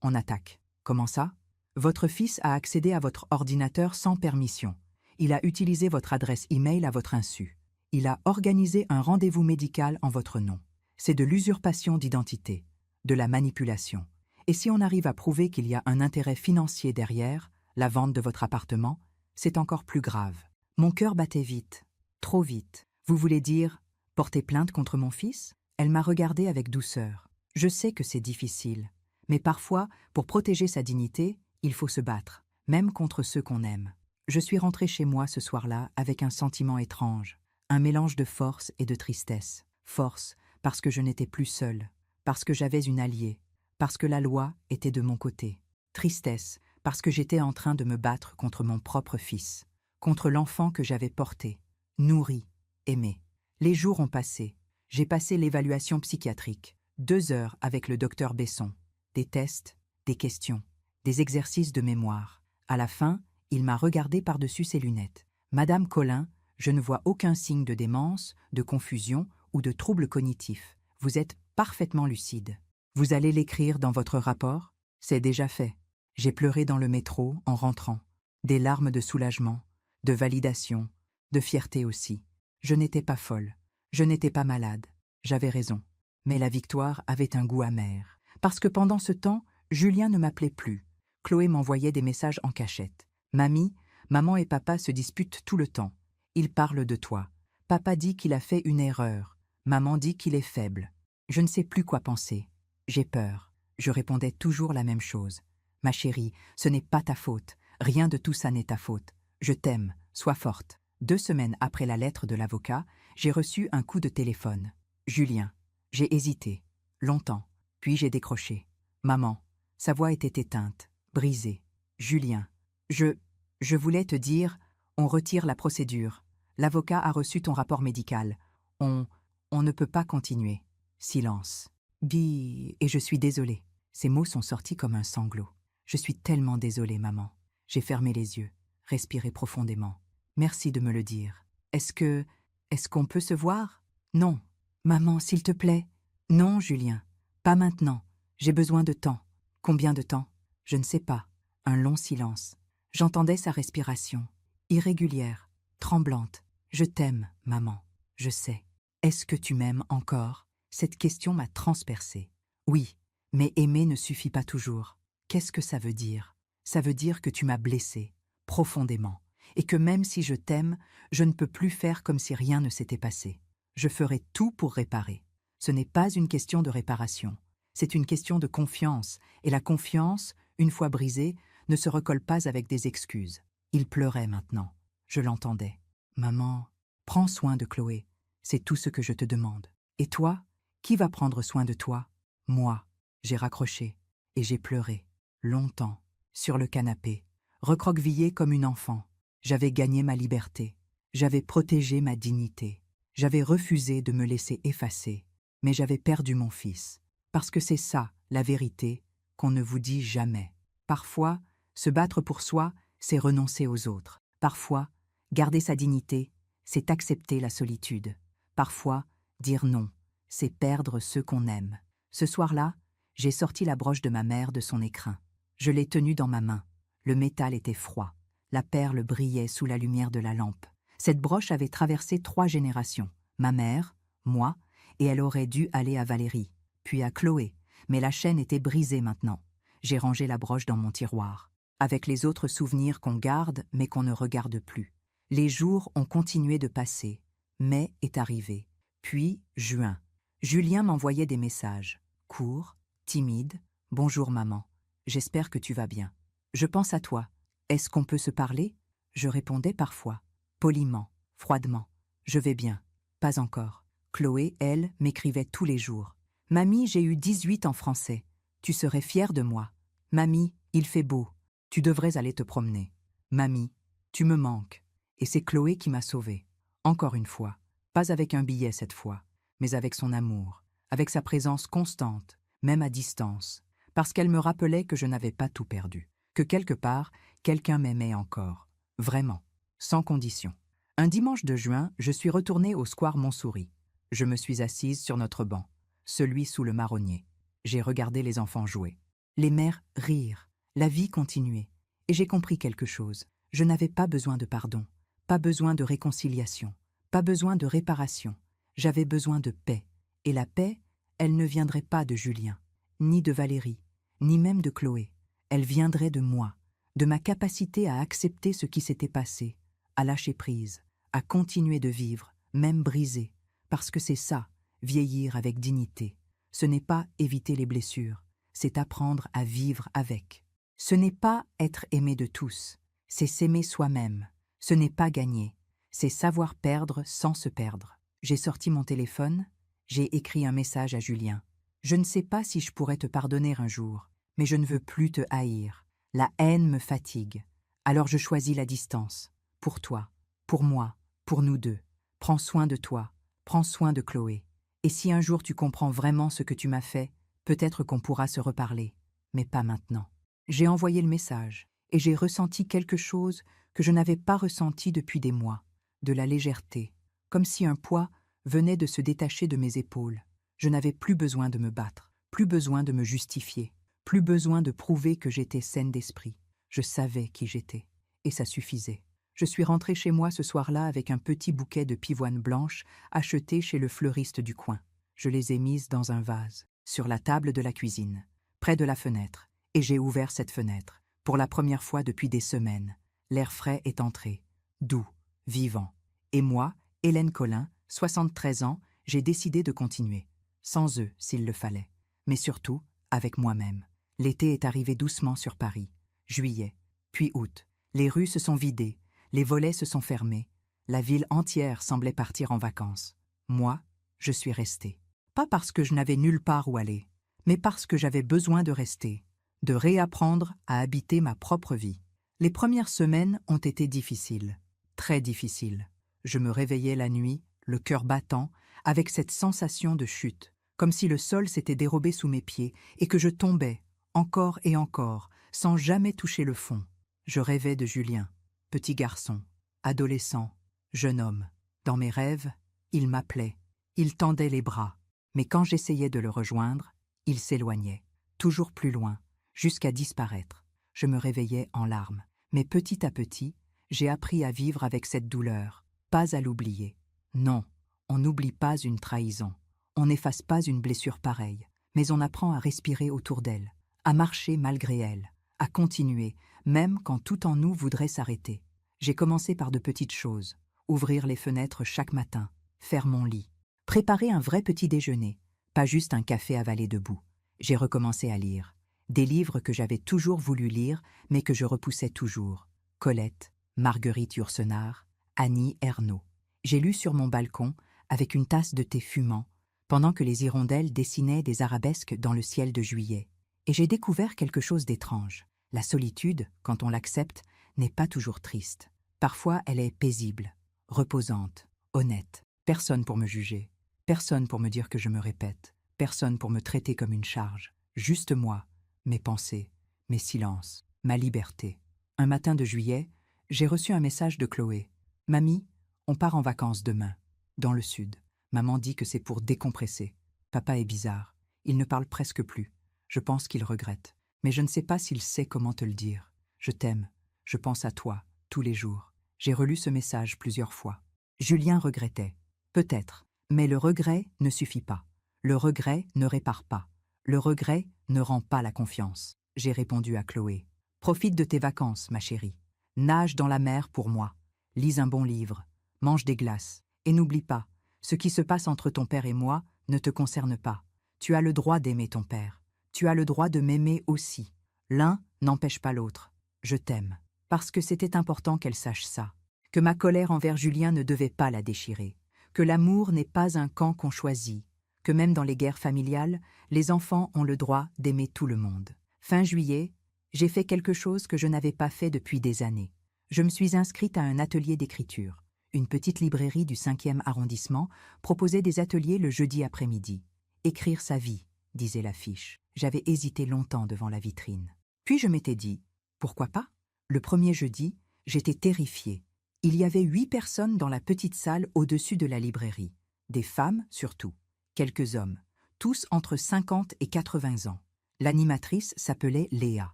on attaque. Comment ça? Votre fils a accédé à votre ordinateur sans permission. Il a utilisé votre adresse e-mail à votre insu. Il a organisé un rendez-vous médical en votre nom. C'est de l'usurpation d'identité, de la manipulation. Et si on arrive à prouver qu'il y a un intérêt financier derrière, la vente de votre appartement, c'est encore plus grave. Mon cœur battait vite, trop vite. Vous voulez dire porter plainte contre mon fils? Elle m'a regardée avec douceur. Je sais que c'est difficile, mais parfois, pour protéger sa dignité, il faut se battre, même contre ceux qu'on aime. Je suis rentrée chez moi ce soir-là avec un sentiment étrange, un mélange de force et de tristesse. Force, parce que je n'étais plus seule, parce que j'avais une alliée, parce que la loi était de mon côté. Tristesse, parce que j'étais en train de me battre contre mon propre fils, contre l'enfant que j'avais porté, nourri, aimé. Les jours ont passé. J'ai passé l'évaluation psychiatrique, 2 heures avec le docteur Besson. Des tests, des questions, des exercices de mémoire. À la fin, il m'a regardé par-dessus ses lunettes. « Madame Colin, je ne vois aucun signe de démence, de confusion ou de trouble cognitif. Vous êtes parfaitement lucide. Vous allez l'écrire dans votre rapport? C'est déjà fait. » J'ai pleuré dans le métro en rentrant. Des larmes de soulagement, de validation, de fierté aussi. Je n'étais pas folle, je n'étais pas malade, j'avais raison. Mais la victoire avait un goût amer. Parce que pendant ce temps, Julien ne m'appelait plus. Chloé m'envoyait des messages en cachette. « Mamie, maman et papa se disputent tout le temps. Ils parlent de toi. Papa dit qu'il a fait une erreur. Maman dit qu'il est faible. Je ne sais plus quoi penser. J'ai peur. » Je répondais toujours la même chose. « Ma chérie, ce n'est pas ta faute. Rien de tout ça n'est ta faute. Je t'aime, sois forte. » 2 semaines après la lettre de l'avocat, j'ai reçu un coup de téléphone. Julien. J'ai hésité. Longtemps. Puis j'ai décroché. Maman. Sa voix était éteinte, brisée. Julien. Je voulais te dire, on retire la procédure. L'avocat a reçu ton rapport médical. On ne peut pas continuer. Silence. Et je suis désolée. Ces mots sont sortis comme un sanglot. Je suis tellement désolée, maman. J'ai fermé les yeux, respiré profondément. Merci de me le dire. Est-ce qu'on peut se voir? Non. Maman, s'il te plaît. Non, Julien. Pas maintenant. J'ai besoin de temps. Combien de temps? Je ne sais pas. Un long silence. J'entendais sa respiration. Irrégulière, tremblante. Je t'aime, maman. Je sais. Est-ce que tu m'aimes encore? Cette question m'a transpercée. Oui, mais aimer ne suffit pas toujours. Qu'est-ce que ça veut dire? Ça veut dire que tu m'as blessée, profondément. Et que même si je t'aime, je ne peux plus faire comme si rien ne s'était passé. Je ferai tout pour réparer. Ce n'est pas une question de réparation, c'est une question de confiance, et la confiance, une fois brisée, ne se recolle pas avec des excuses. Il pleurait maintenant, je l'entendais. Maman, prends soin de Chloé, c'est tout ce que je te demande. Et toi, qui va prendre soin de toi? Moi. J'ai raccroché, et j'ai pleuré, longtemps, sur le canapé, recroquevillée comme une enfant. J'avais gagné ma liberté, j'avais protégé ma dignité, j'avais refusé de me laisser effacer, mais j'avais perdu mon fils. Parce que c'est ça, la vérité, qu'on ne vous dit jamais. Parfois, se battre pour soi, c'est renoncer aux autres. Parfois, garder sa dignité, c'est accepter la solitude. Parfois, dire non, c'est perdre ceux qu'on aime. Ce soir-là, j'ai sorti la broche de ma mère de son écrin. Je l'ai tenue dans ma main. Le métal était froid. La perle brillait sous la lumière de la lampe. Cette broche avait traversé 3 générations. Ma mère, moi, et elle aurait dû aller à Valérie, puis à Chloé. Mais la chaîne était brisée maintenant. J'ai rangé la broche dans mon tiroir, avec les autres souvenirs qu'on garde mais qu'on ne regarde plus. Les jours ont continué de passer. Mai est arrivé. Puis, juin. Julien m'envoyait des messages. Courts, timides. « Bonjour maman. J'espère que tu vas bien. Je pense à toi. Est-ce qu'on peut se parler ?» Je répondais parfois. Poliment, froidement. « Je vais bien. » Pas encore. Chloé, elle, m'écrivait tous les jours. « Mamie, j'ai eu 18 en français. Tu serais fière de moi. Mamie, il fait beau. Tu devrais aller te promener. Mamie, tu me manques. » Et c'est Chloé qui m'a sauvée. Encore une fois. Pas avec un billet cette fois, mais avec son amour, avec sa présence constante, même à distance, parce qu'elle me rappelait que je n'avais pas tout perdu, que quelque part, quelqu'un m'aimait encore, vraiment, sans condition. Un dimanche de juin, je suis retournée au square Montsouris. Je me suis assise sur notre banc, celui sous le marronnier. J'ai regardé les enfants jouer. Les mères rire, la vie continuait. Et j'ai compris quelque chose. Je n'avais pas besoin de pardon, pas besoin de réconciliation, pas besoin de réparation. J'avais besoin de paix. Et la paix, elle ne viendrait pas de Julien, ni de Valérie, ni même de Chloé. Elle viendrait de moi, de ma capacité à accepter ce qui s'était passé, à lâcher prise, à continuer de vivre, même brisé. Parce que c'est ça, vieillir avec dignité. Ce n'est pas éviter les blessures, c'est apprendre à vivre avec. Ce n'est pas être aimé de tous, c'est s'aimer soi-même. Ce n'est pas gagner, c'est savoir perdre sans se perdre. J'ai sorti mon téléphone, j'ai écrit un message à Julien. Je ne sais pas si je pourrais te pardonner un jour, mais je ne veux plus te haïr. La haine me fatigue. Alors je choisis la distance. Pour toi, pour moi, pour nous deux. Prends soin de toi, prends soin de Chloé. Et si un jour tu comprends vraiment ce que tu m'as fait, peut-être qu'on pourra se reparler, mais pas maintenant. J'ai envoyé le message, et j'ai ressenti quelque chose que je n'avais pas ressenti depuis des mois, de la légèreté, comme si un poids venait de se détacher de mes épaules. Je n'avais plus besoin de me battre, plus besoin de me justifier, plus besoin de prouver que j'étais saine d'esprit. Je savais qui j'étais, et ça suffisait. Je suis rentrée chez moi ce soir-là avec un petit bouquet de pivoines blanches acheté chez le fleuriste du coin. Je les ai mises dans un vase, sur la table de la cuisine, près de la fenêtre, et j'ai ouvert cette fenêtre, pour la première fois depuis des semaines. L'air frais est entré, doux, vivant. Et moi, Hélène Colin, 73 ans, j'ai décidé de continuer, sans eux s'il le fallait, mais surtout avec moi-même. L'été est arrivé doucement sur Paris, juillet, puis août. Les rues se sont vidées, les volets se sont fermés, la ville entière semblait partir en vacances. Moi, je suis restée. Pas parce que je n'avais nulle part où aller, mais parce que j'avais besoin de rester, de réapprendre à habiter ma propre vie. Les premières semaines ont été difficiles, très difficiles. Je me réveillais la nuit, le cœur battant, avec cette sensation de chute, comme si le sol s'était dérobé sous mes pieds et que je tombais, encore et encore, sans jamais toucher le fond. Je rêvais de Julien, petit garçon, adolescent, jeune homme. Dans mes rêves, il m'appelait, il tendait les bras, mais quand j'essayais de le rejoindre, il s'éloignait, toujours plus loin, jusqu'à disparaître. Je me réveillais en larmes, mais petit à petit, j'ai appris à vivre avec cette douleur, pas à l'oublier. Non, on n'oublie pas une trahison, on n'efface pas une blessure pareille, mais on apprend à respirer autour d'elle, à marcher malgré elle, à continuer, même quand tout en nous voudrait s'arrêter. J'ai commencé par de petites choses, ouvrir les fenêtres chaque matin, faire mon lit, préparer un vrai petit déjeuner, pas juste un café avalé debout. J'ai recommencé à lire, des livres que j'avais toujours voulu lire, mais que je repoussais toujours. Colette, Marguerite Yourcenar, Annie Ernaux. J'ai lu sur mon balcon, avec une tasse de thé fumant, pendant que les hirondelles dessinaient des arabesques dans le ciel de juillet. Et j'ai découvert quelque chose d'étrange. La solitude, quand on l'accepte, n'est pas toujours triste. Parfois, elle est paisible, reposante, honnête. Personne pour me juger, personne pour me dire que je me répète, personne pour me traiter comme une charge. Juste moi, mes pensées, mes silences, ma liberté. Un matin de juillet, j'ai reçu un message de Chloé. « Mamie, on part en vacances demain, dans le sud. Maman dit que c'est pour décompresser. Papa est bizarre. Il ne parle presque plus. Je pense qu'il regrette. Mais je ne sais pas s'il sait comment te le dire. Je t'aime. Je pense à toi, tous les jours. » J'ai relu ce message plusieurs fois. Julien regrettait. Peut-être. Mais le regret ne suffit pas. Le regret ne répare pas. Le regret ne rend pas la confiance. J'ai répondu à Chloé. Profite de tes vacances, ma chérie. Nage dans la mer pour moi. Lis un bon livre. Mange des glaces. Et n'oublie pas, ce qui se passe entre ton père et moi ne te concerne pas. Tu as le droit d'aimer ton père. Tu as le droit de m'aimer aussi. L'un n'empêche pas l'autre. Je t'aime. Parce que c'était important qu'elle sache ça. Que ma colère envers Julien ne devait pas la déchirer. Que l'amour n'est pas un camp qu'on choisit. Que même dans les guerres familiales, les enfants ont le droit d'aimer tout le monde. Fin juillet, j'ai fait quelque chose que je n'avais pas fait depuis des années. Je me suis inscrite à un atelier d'écriture. Une petite librairie du 5e arrondissement proposait des ateliers le jeudi après-midi. Écrire sa vie, disait l'affiche. J'avais hésité longtemps devant la vitrine. Puis je m'étais dit, pourquoi pas? Le premier jeudi, j'étais terrifiée. Il y avait 8 personnes dans la petite salle au-dessus de la librairie. Des femmes surtout. Quelques hommes. Tous entre 50 et 80 ans. L'animatrice s'appelait Léa.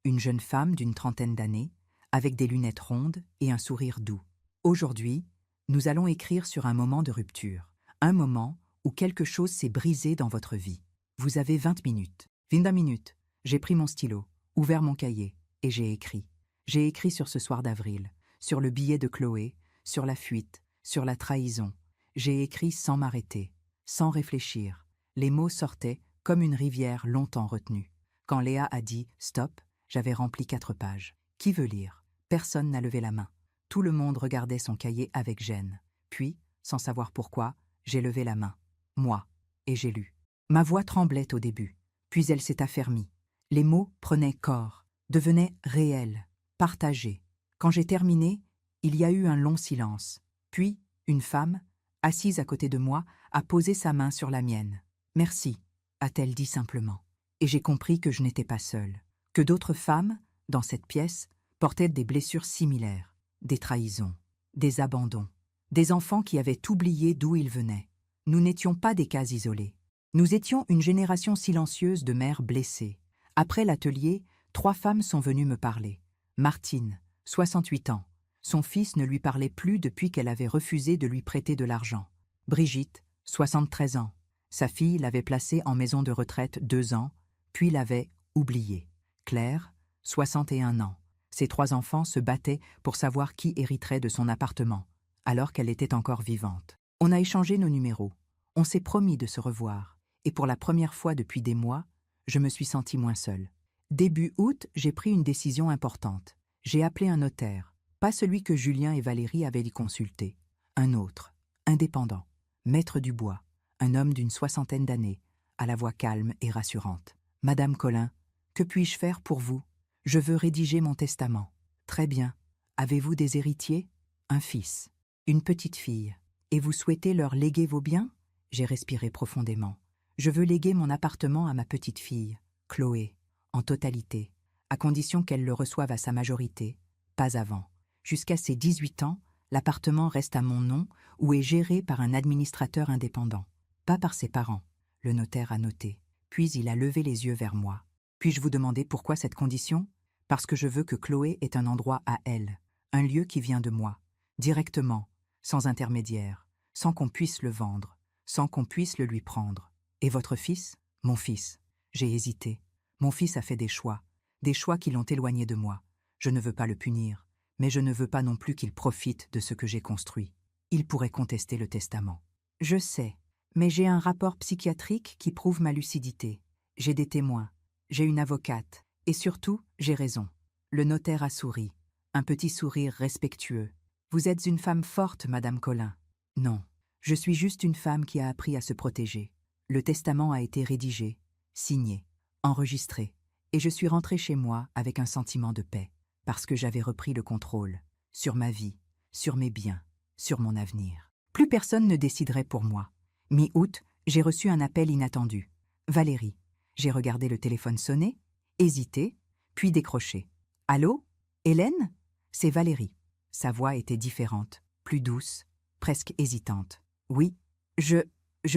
Une jeune femme d'une trentaine d'années, avec des lunettes rondes et un sourire doux. Aujourd'hui, nous allons écrire sur un moment de rupture. Un moment où quelque chose s'est brisé dans votre vie. Vous avez 20 minutes. 20 minutes. J'ai pris mon stylo, ouvert mon cahier, et j'ai écrit. J'ai écrit sur ce soir d'avril, sur le billet de Chloé, sur la fuite, sur la trahison. J'ai écrit sans m'arrêter, sans réfléchir. Les mots sortaient comme une rivière longtemps retenue. Quand Léa a dit « stop », j'avais rempli 4 pages. Qui veut lire? Personne n'a levé la main. Tout le monde regardait son cahier avec gêne. Puis, sans savoir pourquoi, j'ai levé la main. Moi. Et j'ai lu. Ma voix tremblait au début. Puis elle s'est affermie. Les mots prenaient corps, devenaient réels, partagés. Quand j'ai terminé, il y a eu un long silence. Puis, une femme, assise à côté de moi, a posé sa main sur la mienne. « Merci », a-t-elle dit simplement. Et j'ai compris que je n'étais pas seule. Que d'autres femmes, dans cette pièce, portaient des blessures similaires, des trahisons, des abandons, des enfants qui avaient oublié d'où ils venaient. Nous n'étions pas des cas isolés. Nous étions une génération silencieuse de mères blessées. Après l'atelier, 3 femmes sont venues me parler. Martine, 68 ans. Son fils ne lui parlait plus depuis qu'elle avait refusé de lui prêter de l'argent. Brigitte, 73 ans. Sa fille l'avait placée en maison de retraite 2 ans, puis l'avait oubliée. Claire, 61 ans. Ses 3 enfants se battaient pour savoir qui hériterait de son appartement, alors qu'elle était encore vivante. On a échangé nos numéros. On s'est promis de se revoir. Et pour la première fois depuis des mois, je me suis sentie moins seule. Début août, j'ai pris une décision importante. J'ai appelé un notaire, pas celui que Julien et Valérie avaient consulté. Un autre, indépendant, maître du bois, un homme d'une 60aine d'années, à la voix calme et rassurante. « Madame Colin, que puis-je faire pour vous? Je veux rédiger mon testament. » « Très bien. Avez-vous des héritiers? » « Un fils, une petite fille. Et vous souhaitez leur léguer vos biens? » J'ai respiré profondément. « Je veux léguer mon appartement à ma petite fille, Chloé, en totalité, à condition qu'elle le reçoive à sa majorité, pas avant. Jusqu'à ses 18 ans, l'appartement reste à mon nom ou est géré par un administrateur indépendant, pas par ses parents. » Le notaire a noté. Puis il a levé les yeux vers moi. « Puis-je vous demander pourquoi cette condition? » « Parce que je veux que Chloé ait un endroit à elle, un lieu qui vient de moi, directement, sans intermédiaire, sans qu'on puisse le vendre, sans qu'on puisse le lui prendre. Et votre fils? Mon fils. J'ai hésité. Mon fils a fait des choix qui l'ont éloigné de moi. Je ne veux pas le punir, mais je ne veux pas non plus qu'il profite de ce que j'ai construit. Il pourrait contester le testament. Je sais, mais j'ai un rapport psychiatrique qui prouve ma lucidité. J'ai des témoins, j'ai une avocate, et surtout, j'ai raison. Le notaire a souri, un petit sourire respectueux. Vous êtes une femme forte, Madame Colin. Non, je suis juste une femme qui a appris à se protéger. Le testament a été rédigé, signé, enregistré, et je suis rentrée chez moi avec un sentiment de paix, parce que j'avais repris le contrôle, sur ma vie, sur mes biens, sur mon avenir. Plus personne ne déciderait pour moi. Mi-août, j'ai reçu un appel inattendu. Valérie. J'ai regardé le téléphone sonner, hésité, puis décroché. « Allô ?» Hélène? C'est Valérie. Sa voix était différente, plus douce, presque hésitante. Oui, je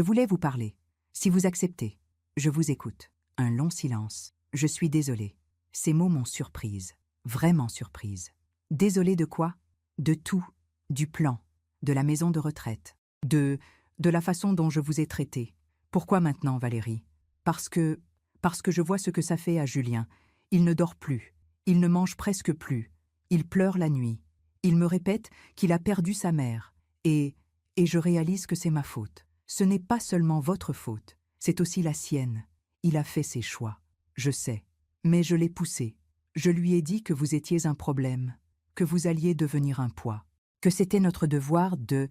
voulais vous parler. Si vous acceptez, je vous écoute. Un long silence. Je suis désolée. Ces mots m'ont surprise, vraiment surprise. Désolée de quoi? De tout, du plan, de la maison de retraite, de la façon dont je vous ai traité. Pourquoi maintenant, Valérie? Parce que je vois ce que ça fait à Julien. Il ne dort plus, il ne mange presque plus, il pleure la nuit. Il me répète qu'il a perdu sa mère, et je réalise que c'est ma faute. Ce n'est pas seulement votre faute, c'est aussi la sienne. Il a fait ses choix, je sais, mais je l'ai poussé. Je lui ai dit que vous étiez un problème, que vous alliez devenir un poids, que c'était notre devoir de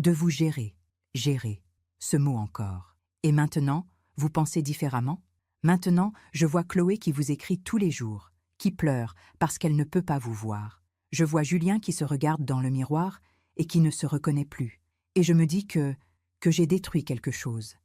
vous gérer. Gérer, ce mot encore. Et maintenant, vous pensez différemment? Maintenant, je vois Chloé qui vous écrit tous les jours, qui pleure parce qu'elle ne peut pas vous voir. Je vois Julien qui se regarde dans le miroir et qui ne se reconnaît plus. Et je me dis que j'ai détruit quelque chose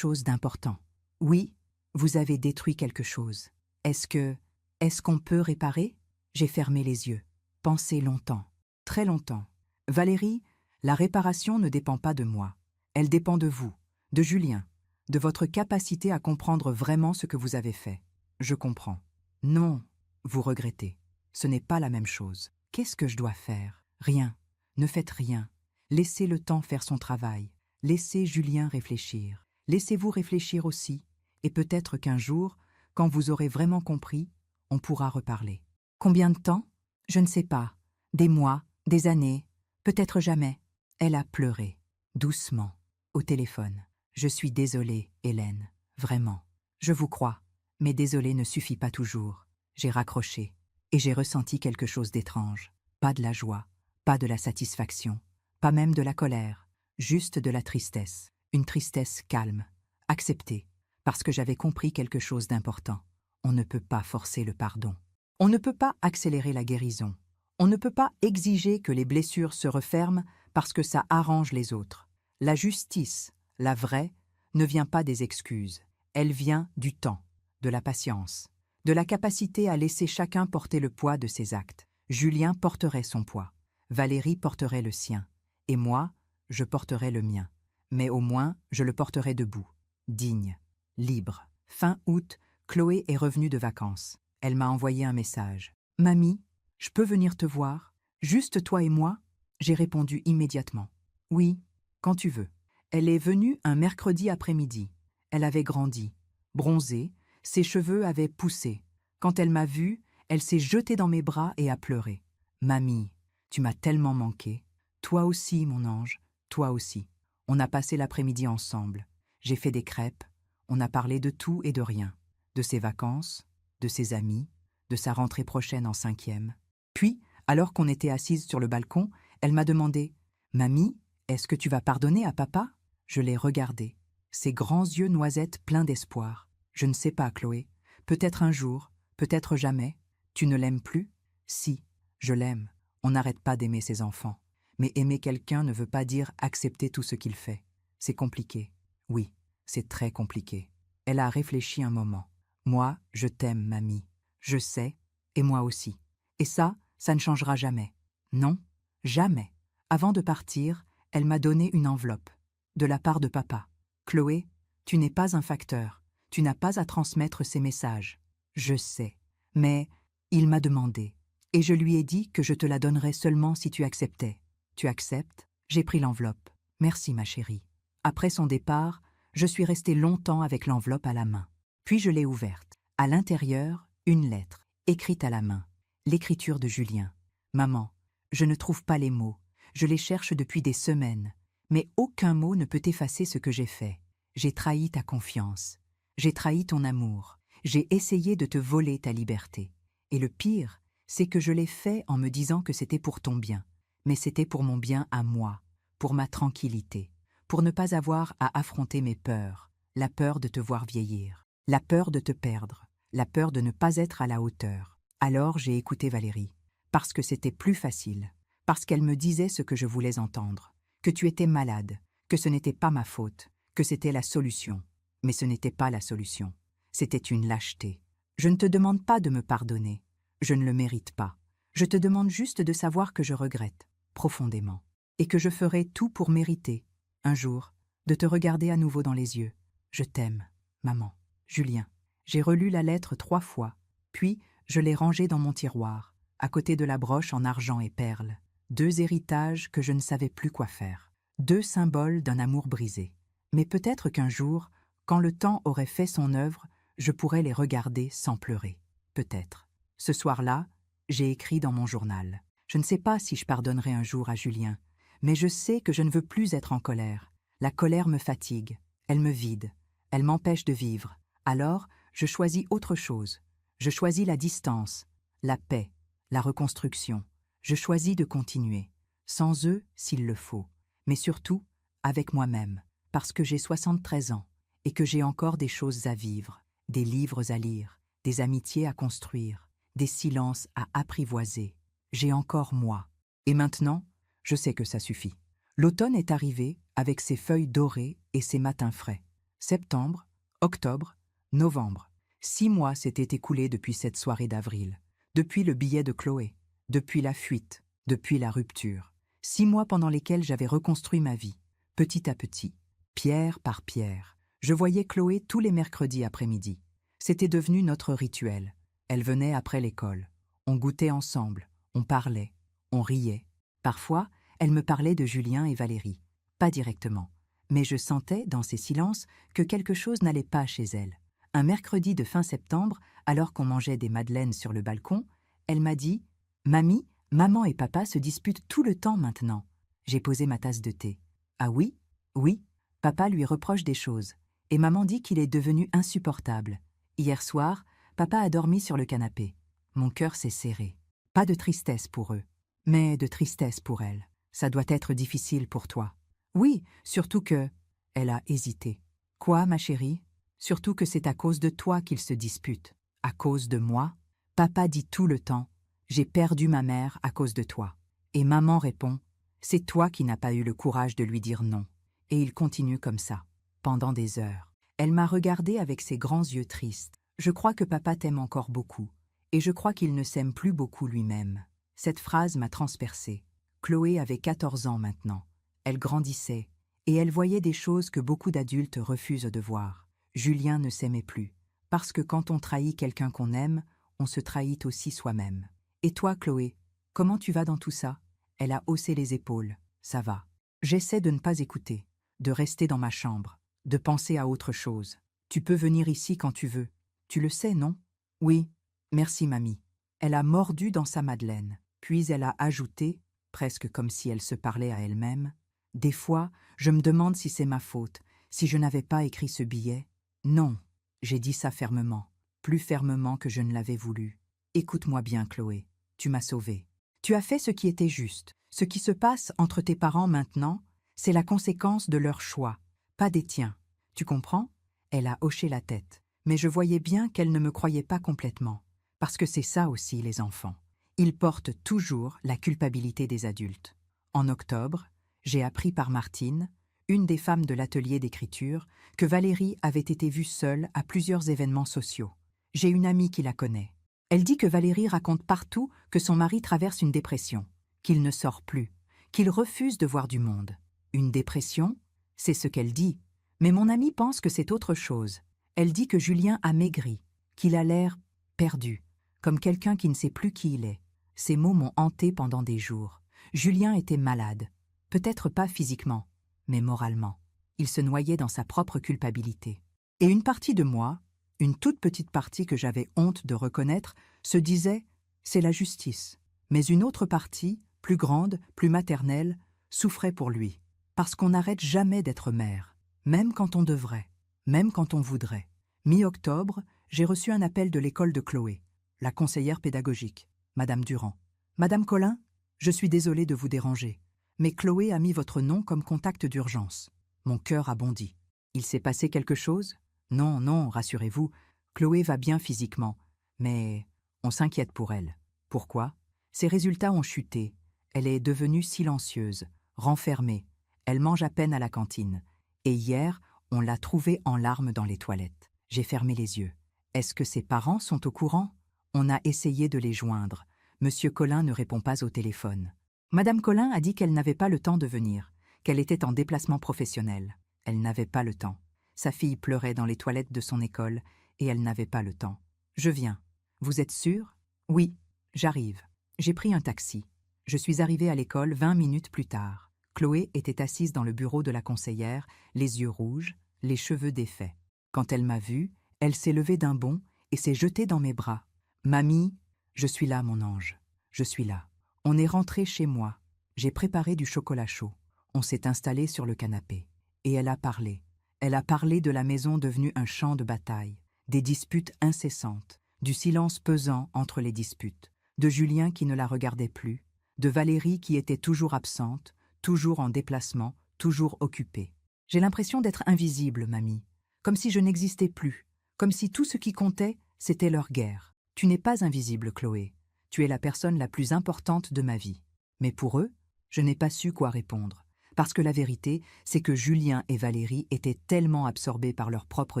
d'important. Oui, vous avez détruit quelque chose. Est-ce qu'on peut réparer? J'ai fermé les yeux. Pensé longtemps, très longtemps. Valérie, la réparation ne dépend pas de moi. Elle dépend de vous, de Julien, de votre capacité à comprendre vraiment ce que vous avez fait. Je comprends. Non, vous regrettez. Ce n'est pas la même chose. Qu'est-ce que je dois faire? Rien. Ne faites rien. Laissez le temps faire son travail. Laissez Julien réfléchir. Laissez-vous réfléchir aussi. Et peut-être qu'un jour, quand vous aurez vraiment compris, on pourra reparler. Combien de temps? Je ne sais pas. Des mois, des années, peut-être jamais. Elle a pleuré, doucement, au téléphone. Je suis désolée, Hélène, vraiment. Je vous crois, mais désolée ne suffit pas toujours. J'ai raccroché, et j'ai ressenti quelque chose d'étrange. Pas de la joie, pas de la satisfaction, pas même de la colère, juste de la tristesse. Une tristesse calme, acceptée, parce que j'avais compris quelque chose d'important. On ne peut pas forcer le pardon. On ne peut pas accélérer la guérison. On ne peut pas exiger que les blessures se referment parce que ça arrange les autres. La justice, la vraie, ne vient pas des excuses. Elle vient du temps, de la patience, de la capacité à laisser chacun porter le poids de ses actes. Julien porterait son poids, Valérie porterait le sien, et moi, je porterais le mien. Mais au moins, je le porterai debout, digne, libre. Fin août, Chloé est revenue de vacances. Elle m'a envoyé un message. « Mamie, je peux venir te voir? Juste toi et moi ?» J'ai répondu immédiatement. « Oui, quand tu veux. » Elle est venue un mercredi après-midi. Elle avait grandi, bronzée, ses cheveux avaient poussé. Quand elle m'a vue, elle s'est jetée dans mes bras et a pleuré. « Mamie, tu m'as tellement manqué. Toi aussi, mon ange, toi aussi. » On a passé l'après-midi ensemble. J'ai fait des crêpes. On a parlé de tout et de rien. De ses vacances, de ses amis, de sa rentrée prochaine en 5e. Puis, alors qu'on était assises sur le balcon, elle m'a demandé « Mamie, est-ce que tu vas pardonner à papa ?» Je l'ai regardée, ses grands yeux noisettes pleins d'espoir. « Je ne sais pas, Chloé. Peut-être un jour, peut-être jamais. Tu ne l'aimes plus? » « Si, je l'aime. On n'arrête pas d'aimer ses enfants. Mais aimer quelqu'un ne veut pas dire accepter tout ce qu'il fait. C'est compliqué. Oui, c'est très compliqué. » Elle a réfléchi un moment. « Moi, je t'aime, mamie. Je sais, et moi aussi. Et ça ne changera jamais. Non, jamais. » Avant de partir, elle m'a donné une enveloppe, de la part de papa. « Chloé, tu n'es pas un facteur. Tu n'as pas à transmettre ces messages. Je sais. Mais il m'a demandé. Et je lui ai dit que je te la donnerais seulement si tu acceptais. Tu acceptes? » J'ai pris l'enveloppe. « Merci, ma chérie. » Après son départ, je suis restée longtemps avec l'enveloppe à la main. Puis je l'ai ouverte. À l'intérieur, une lettre, écrite à la main. L'écriture de Julien. « Maman, je ne trouve pas les mots. Je les cherche depuis des semaines. Mais aucun mot ne peut effacer ce que j'ai fait. J'ai trahi ta confiance. J'ai trahi ton amour. J'ai essayé de te voler ta liberté. Et le pire, c'est que je l'ai fait en me disant que c'était pour ton bien. Mais c'était pour mon bien à moi, pour ma tranquillité, pour ne pas avoir à affronter mes peurs, la peur de te voir vieillir, la peur de te perdre, la peur de ne pas être à la hauteur. Alors j'ai écouté Valérie, parce que c'était plus facile, parce qu'elle me disait ce que je voulais entendre, que tu étais malade, que ce n'était pas ma faute, que c'était la solution. Mais ce n'était pas la solution, c'était une lâcheté. Je ne te demande pas de me pardonner, je ne le mérite pas. Je te demande juste de savoir que je regrette, profondément, et que je ferai tout pour mériter, un jour, de te regarder à nouveau dans les yeux. Je t'aime, maman. Julien. J'ai relu la lettre 3 fois, puis je l'ai rangée dans mon tiroir, à côté de la broche en argent et perles. 2 héritages que je ne savais plus quoi faire. 2 symboles d'un amour brisé. Mais peut-être qu'un jour, quand le temps aurait fait son œuvre, je pourrais les regarder sans pleurer. Peut-être. Ce soir-là, j'ai écrit dans mon journal. Je ne sais pas si je pardonnerai un jour à Julien, mais je sais que je ne veux plus être en colère. La colère me fatigue, elle me vide, elle m'empêche de vivre. Alors, je choisis autre chose. Je choisis la distance, la paix, la reconstruction. Je choisis de continuer, sans eux s'il le faut, mais surtout avec moi-même, parce que j'ai 73 ans et que j'ai encore des choses à vivre, des livres à lire, des amitiés à construire, des silences à apprivoiser. J'ai encore moi. Et maintenant, je sais que ça suffit. L'automne est arrivé avec ses feuilles dorées et ses matins frais. Septembre, octobre, novembre. 6 mois s'étaient écoulés depuis cette soirée d'avril, depuis le billet de Chloé, depuis la fuite, depuis la rupture. 6 mois pendant lesquels j'avais reconstruit ma vie, petit à petit, pierre par pierre. Je voyais Chloé tous les mercredis après-midi. C'était devenu notre rituel. Elle venait après l'école. On goûtait ensemble, on parlait, on riait. Parfois, elle me parlait de Julien et Valérie. Pas directement. Mais je sentais, dans ces silences, que quelque chose n'allait pas chez elle. Un mercredi de fin septembre, alors qu'on mangeait des madeleines sur le balcon, elle m'a dit « Mamie, maman et papa se disputent tout le temps maintenant. » J'ai posé ma tasse de thé. « Ah oui? Oui. Papa lui reproche des choses. Et maman dit qu'il est devenu insupportable. Hier soir, papa a dormi sur le canapé. Mon cœur s'est serré. Pas de tristesse pour eux, mais de tristesse pour elle. Ça doit être difficile pour toi. Oui, surtout que... » Elle a hésité. « Quoi, ma chérie? Surtout que c'est à cause de toi qu'ils se disputent. À cause de moi? Papa dit tout le temps, j'ai perdu ma mère à cause de toi. Et maman répond, c'est toi qui n'as pas eu le courage de lui dire non. Et il continue comme ça, pendant des heures. Elle m'a regardée avec ses grands yeux tristes. Je crois que papa t'aime encore beaucoup. Et je crois qu'il ne s'aime plus beaucoup lui-même. Cette phrase m'a transpercée. Chloé avait 14 ans maintenant. Elle grandissait, et elle voyait des choses que beaucoup d'adultes refusent de voir. Julien ne s'aimait plus, parce que quand on trahit quelqu'un qu'on aime, on se trahit aussi soi-même. Et toi, Chloé, comment tu vas dans tout ça? Elle a haussé les épaules. Ça va. J'essaie de ne pas écouter, de rester dans ma chambre, de penser à autre chose. Tu peux venir ici quand tu veux. Tu le sais, non? Oui. Merci, mamie. Elle a mordu dans sa madeleine, puis elle a ajouté, presque comme si elle se parlait à elle-même, « Des fois, je me demande si c'est ma faute, si je n'avais pas écrit ce billet. » Non, j'ai dit ça fermement, plus fermement que je ne l'avais voulu. Écoute-moi bien, Chloé, tu m'as sauvée. Tu as fait ce qui était juste. Ce qui se passe entre tes parents maintenant, c'est la conséquence de leur choix, pas des tiens. Tu comprends? Elle a hoché la tête, mais je voyais bien qu'elle ne me croyait pas complètement. Parce que c'est ça aussi, les enfants. Ils portent toujours la culpabilité des adultes. En octobre, j'ai appris par Martine, une des femmes de l'atelier d'écriture, que Valérie avait été vue seule à plusieurs événements sociaux. J'ai une amie qui la connaît. Elle dit que Valérie raconte partout que son mari traverse une dépression, qu'il ne sort plus, qu'il refuse de voir du monde. Une dépression? C'est ce qu'elle dit. Mais mon amie pense que c'est autre chose. Elle dit que Julien a maigri, qu'il a l'air perdu, comme quelqu'un qui ne sait plus qui il est. Ces mots m'ont hanté pendant des jours. Julien était malade, peut-être pas physiquement, mais moralement. Il se noyait dans sa propre culpabilité. Et une partie de moi, une toute petite partie que j'avais honte de reconnaître, se disait « c'est la justice ». Mais une autre partie, plus grande, plus maternelle, souffrait pour lui. Parce qu'on n'arrête jamais d'être mère, même quand on devrait, même quand on voudrait. Mi-octobre, j'ai reçu un appel de l'école de Chloé, la conseillère pédagogique, Madame Durand. « Madame Collin, je suis désolée de vous déranger, mais Chloé a mis votre nom comme contact d'urgence. » Mon cœur a bondi. Il s'est passé quelque chose? Non, non, rassurez-vous, Chloé va bien physiquement, mais on s'inquiète pour elle. Pourquoi? Ses résultats ont chuté. Elle est devenue silencieuse, renfermée. Elle mange à peine à la cantine. Et hier, on l'a trouvée en larmes dans les toilettes. J'ai fermé les yeux. Est-ce que ses parents sont au courant? On a essayé de les joindre, Monsieur Collin ne répond pas au téléphone. Madame Collin a dit qu'elle n'avait pas le temps de venir, qu'elle était en déplacement professionnel. Elle n'avait pas le temps. Sa fille pleurait dans les toilettes de son école et elle n'avait pas le temps. Je viens. Vous êtes sûr? Oui, j'arrive. J'ai pris un taxi. Je suis arrivée à l'école 20 minutes plus tard. Chloé était assise dans le bureau de la conseillère, les yeux rouges, les cheveux défaits. Quand elle m'a vue, elle s'est levée d'un bond et s'est jetée dans mes bras. Mamie, je suis là, mon ange. Je suis là. On est rentré chez moi. J'ai préparé du chocolat chaud. On s'est installé sur le canapé. Et elle a parlé. Elle a parlé de la maison devenue un champ de bataille, des disputes incessantes, du silence pesant entre les disputes, de Julien qui ne la regardait plus, de Valérie qui était toujours absente, toujours en déplacement, toujours occupée. J'ai l'impression d'être invisible, mamie, comme si je n'existais plus, comme si tout ce qui comptait, c'était leur guerre. Tu n'es pas invisible, Chloé. Tu es la personne la plus importante de ma vie. Mais pour eux, je n'ai pas su quoi répondre. Parce que la vérité, c'est que Julien et Valérie étaient tellement absorbés par leur propre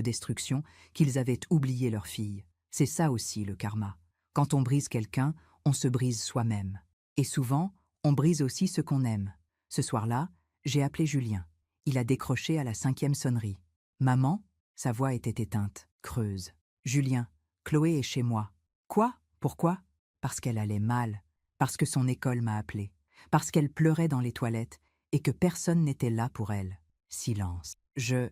destruction qu'ils avaient oublié leur fille. C'est ça aussi le karma. Quand on brise quelqu'un, on se brise soi-même. Et souvent, on brise aussi ce qu'on aime. Ce soir-là, j'ai appelé Julien. Il a décroché à la 5e sonnerie. Maman, sa voix était éteinte, creuse. Julien, Chloé est chez moi. Quoi? Pourquoi? Parce qu'elle allait mal, parce que son école m'a appelé, parce qu'elle pleurait dans les toilettes et que personne n'était là pour elle. Silence. Je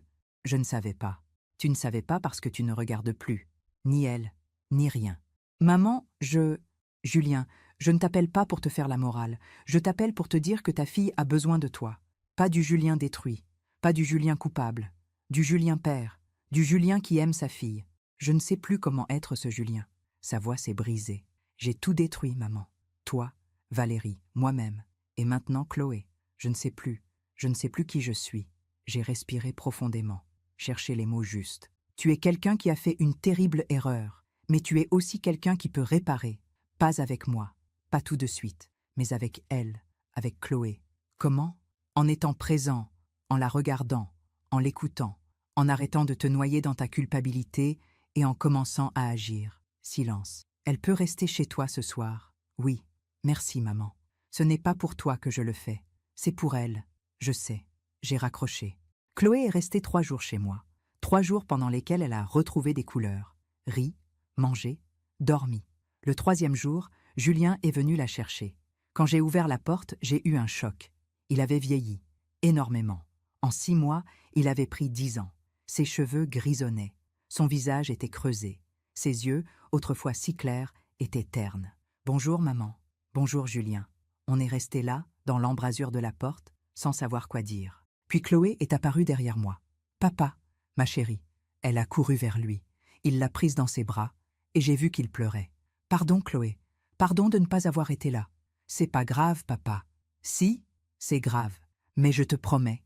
ne savais pas. Tu ne savais pas parce que tu ne regardes plus. Ni elle, ni rien. Maman, Julien, je ne t'appelle pas pour te faire la morale. Je t'appelle pour te dire que ta fille a besoin de toi. Pas du Julien détruit, pas du Julien coupable, du Julien père, du Julien qui aime sa fille. Je ne sais plus comment être ce Julien. Sa voix s'est brisée. J'ai tout détruit, maman. Toi, Valérie, moi-même. Et maintenant Chloé. Je ne sais plus qui je suis. J'ai respiré profondément, cherché les mots justes. Tu es quelqu'un qui a fait une terrible erreur, mais tu es aussi quelqu'un qui peut réparer. Pas avec moi, pas tout de suite, mais avec elle, avec Chloé. Comment? En étant présent, en la regardant, en l'écoutant, en arrêtant de te noyer dans ta culpabilité et en commençant à agir. Silence. Elle peut rester chez toi ce soir. Oui, merci maman. Ce n'est pas pour toi que je le fais. C'est pour elle. Je sais. J'ai raccroché. Chloé est restée 3 jours chez moi. 3 jours pendant lesquels elle a retrouvé des couleurs. Ri, mangé, dormi. Le 3e jour, Julien est venu la chercher. Quand j'ai ouvert la porte, j'ai eu un choc. Il avait vieilli. Énormément. En 6 mois, il avait pris 10 ans. Ses cheveux grisonnaient. Son visage était creusé. Ses yeux, autrefois si clairs, étaient ternes. « Bonjour, maman. Bonjour, Julien. » On est resté là, dans l'embrasure de la porte, sans savoir quoi dire. Puis Chloé est apparue derrière moi. « Papa, ma chérie. » Elle a couru vers lui. Il l'a prise dans ses bras, et j'ai vu qu'il pleurait. « Pardon, Chloé. Pardon de ne pas avoir été là. C'est pas grave, papa. » « Si, c'est grave. Mais je te promets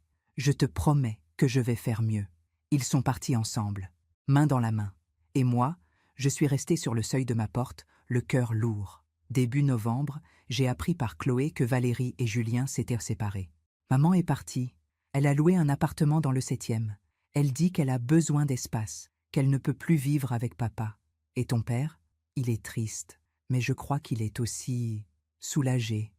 que je vais faire mieux. » Ils sont partis ensemble, main dans la main. Et moi, je suis restée sur le seuil de ma porte, le cœur lourd. Début novembre, j'ai appris par Chloé que Valérie et Julien s'étaient séparés. Maman est partie. Elle a loué un appartement dans le 7e. Elle dit qu'elle a besoin d'espace, qu'elle ne peut plus vivre avec papa. Et ton père? Il est triste, mais je crois qu'il est aussi soulagé,